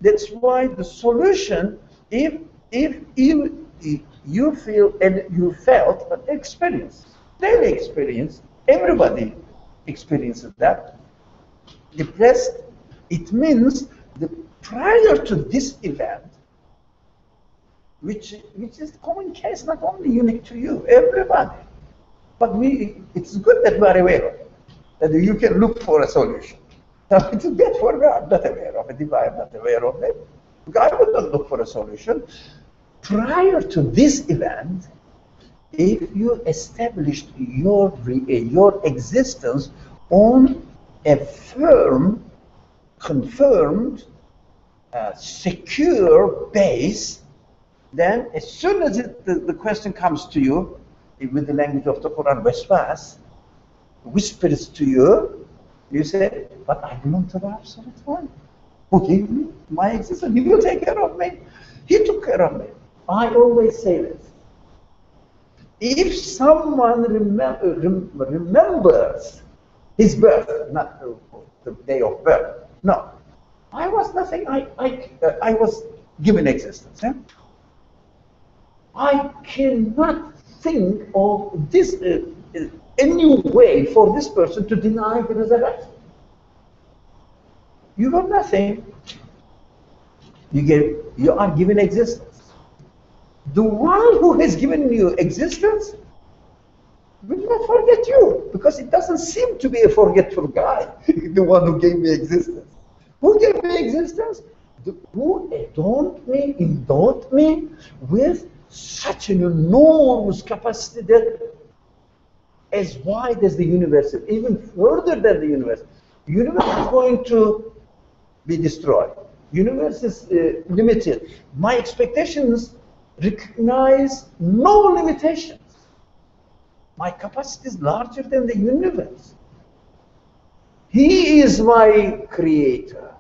That's why the solution, if you feel and you felt an experience, daily experience, everybody experiences that. Depressed, it means the prior to this event, which is common case, not only unique to you, everybody. But it's good that we are aware of it, that you can look for a solution. Now, it's bad for me, I'm not aware of it. If I am not aware of it, I would not look for a solution. Prior to this event, if you established your existence on a firm, confirmed, secure base, then as soon as the question comes to you, with the language of the Quran, waswas, whispers to you, you say, but I belong to the Absolute One, who gave me my existence. He will take care of me. He took care of me. I always say this. If someone remembers his birth, not the day of birth, no. I was nothing, I was given existence. Eh? I cannot think of this any way for this person to deny the resurrection. You got nothing. You are given existence. The one who has given you existence will not forget you, because it doesn't seem to be a forgetful guy, the one who gave me existence. Who gave me existence? Who endowed me with such an enormous capacity that as wide as the universe, even further than the universe. The universe is going to be destroyed. Universe is limited. My expectations recognize no limitations. My capacity is larger than the universe. He is my creator.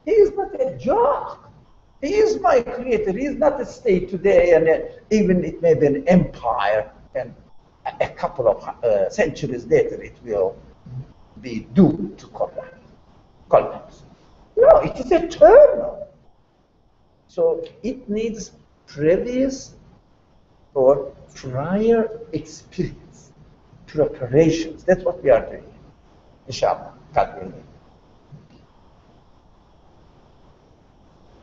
He is not a joke. He is my creator. He is not a state today, and even it may be an empire, and a couple of centuries later it will be doomed to collapse. No, it is eternal. So it needs previous or prior experience, preparations. That's what we are doing. Inshallah, God willing.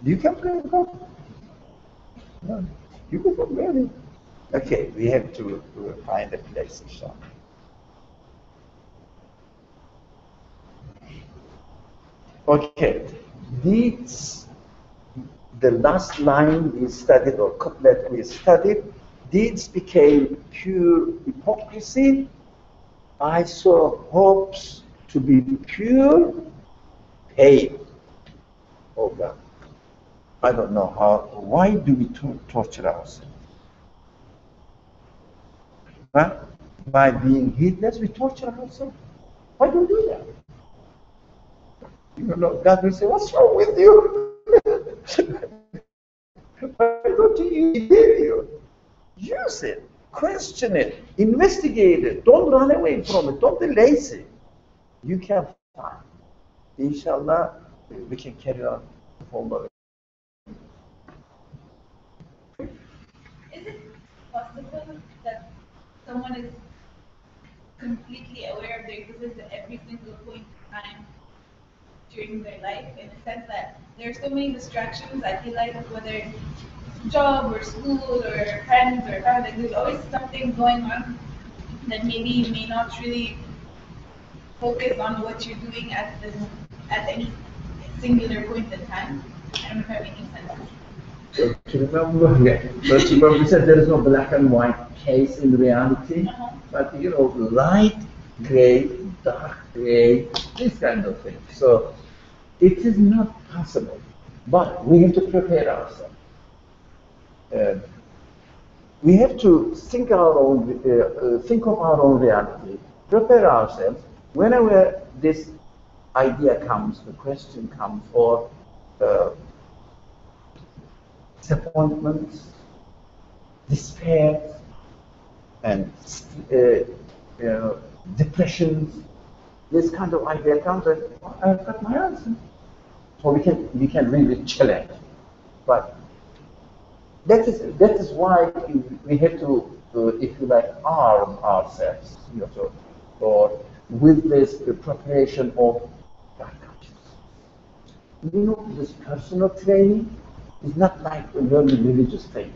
You can play the golf? No, you can go really. Okay, we have to find a place, inshallah. Okay, deeds, the last line we studied, or couplet we studied, deeds became pure hypocrisy. I saw hopes to be pure pain. Oh God. I don't know why do we torture ourselves? Huh? By being heedless, we torture ourselves. Why do we do that? You know, God will say, what's wrong with you? Why don't you hear? Use it, question it, investigate it. Don't run away from it. Don't be lazy. You can find. Inshallah, we can carry on forward. Is it possible that someone is completely aware of their existence at every single point in time during their life, in the sense that there are so many distractions, I feel like, whether it's job or school or friends or family, there's always something going on that maybe you may not really focus on what you're doing at any singular point in time. I don't know if I'm making sense. So to remember, but remember we said there is no black and white case in reality, but you know, light gray, dark gray, this kind of thing. So it is not possible, but we have to prepare ourselves. We have to think of our own reality, prepare ourselves. Whenever this idea comes, the question comes, or disappointments, despair, and depressions, this kind of idea comes, and I've got my answer. So we can really challenge, but that is why we have to, if you like, arm ourselves, or with this preparation of God consciousness. You know, this personal training is not like learning religious things.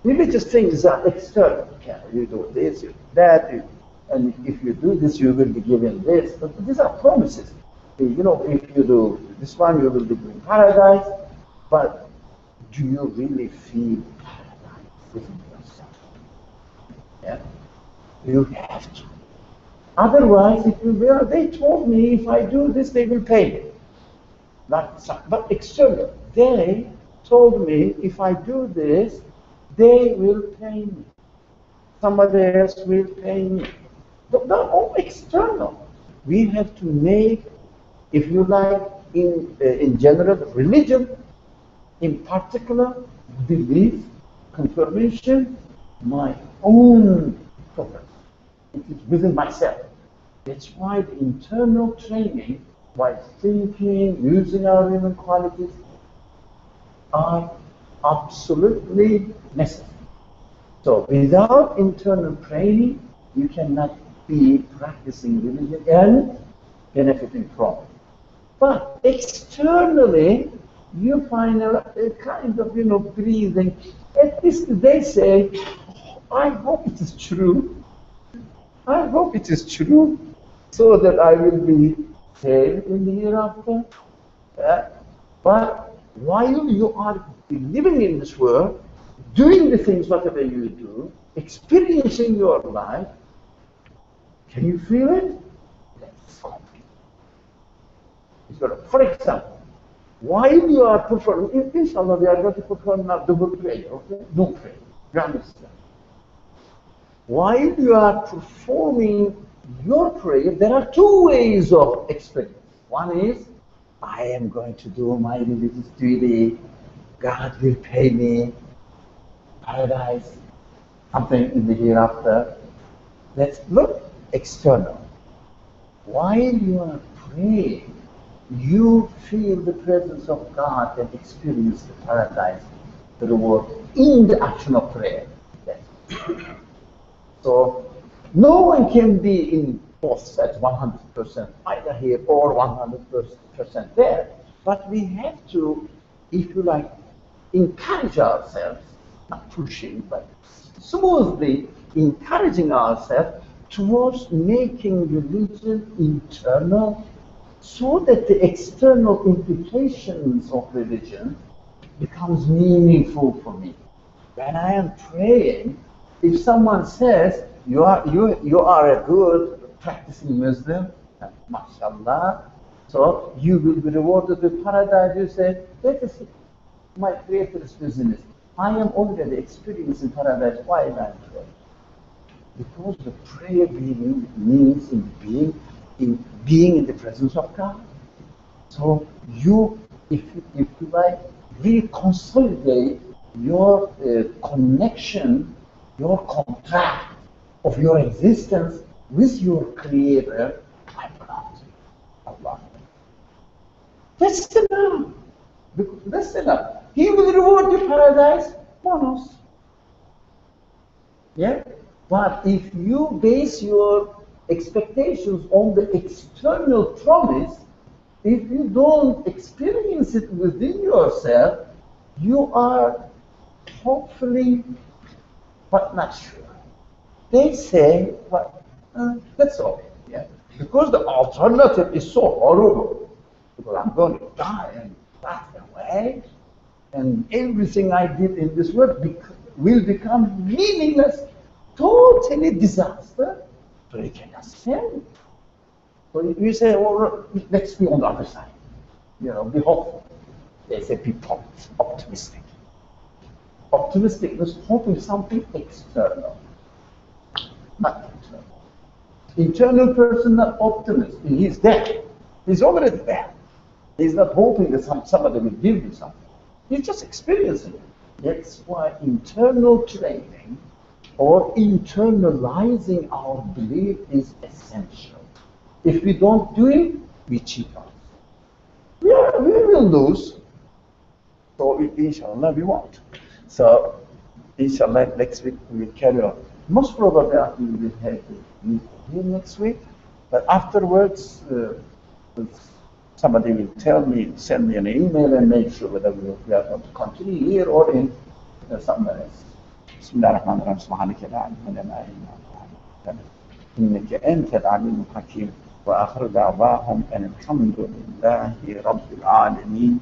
Religious things are external. Okay, you do this, you do that, and if you do this, you will be given this. But these are promises. You know, if you do this one, you will be given paradise. But do you really feel paradise within yourself? Yeah, you have to. Otherwise, it will be, well, they told me if I do this, they will pay me. But external, they told me if I do this, they will pay me. Somebody else will pay me. But they're all external. We have to make, if you like, in general, religion, in particular, belief, confirmation, my own focus. It is within myself. That's why the internal training, by thinking, using our human qualities, are absolutely necessary. So without internal training, you cannot be practicing religion and benefiting from it. But externally, you find a kind of, breathing. At least they say, oh, I hope it is true. I hope it is true, so that I will be fail in the hereafter. But while you are living in this world, doing the things whatever you do, experiencing your life, can you feel it? That's complete. For example, while you are performing, inshallah we are going to perform now double prayer, okay? Don't pray. You understand? While you are performing your prayer, there are two ways of experience. One is, I am going to do my religious duty, God will pay me, paradise, something in the hereafter. Let's look external. While you are praying, you feel the presence of God and experience the paradise, the reward in the action of prayer. So no one can be in both sets 100% either here or 100% there. But we have to, if you like, encourage ourselves, not pushing, but smoothly encouraging ourselves towards making religion internal, so that the external implications of religion becomes meaningful for me. When I am praying, if someone says, you are a good practicing Muslim, mashallah, so you will be rewarded with paradise, you say, that is my Creator's business. I am already experiencing paradise while I am praying. Because the prayer means being in the presence of God. So you, if you like, reconsolidate your connection, your contract of your existence with your Creator, by Allah. That's enough. That's enough. He will reward you paradise, bonus. Yeah? But if you base your expectations on the external promise, if you don't experience it within yourself, you are hopefully, but not sure. They say, well, that's okay, yeah. Because the alternative is so horrible. Because I'm going to die and pass away, and everything I did in this world will become meaningless, totally disaster. So you cannot stand it. So you say, well, let's be on the other side. Be hopeful. They say be optimistic. Optimistic is hoping something external, not internal. Internal person, not optimist. He's there. He's already there. He's not hoping that somebody will give you something. He's just experiencing it. That's why internal training or internalizing our belief is essential. If we don't do it, we cheat ourselves. We will lose. So inshallah we won't. So inshallah next week we will carry on. Most probably we will have a meeting here next week, but afterwards somebody will send me an email and make sure whether we are going to continue here or in somewhere else. Bismillahirrahmanirrahim. Subhanaka la ilma lana illa anta innaka antal alimul hakim. وآخر دعواهم أن الحمد لله رب العالمين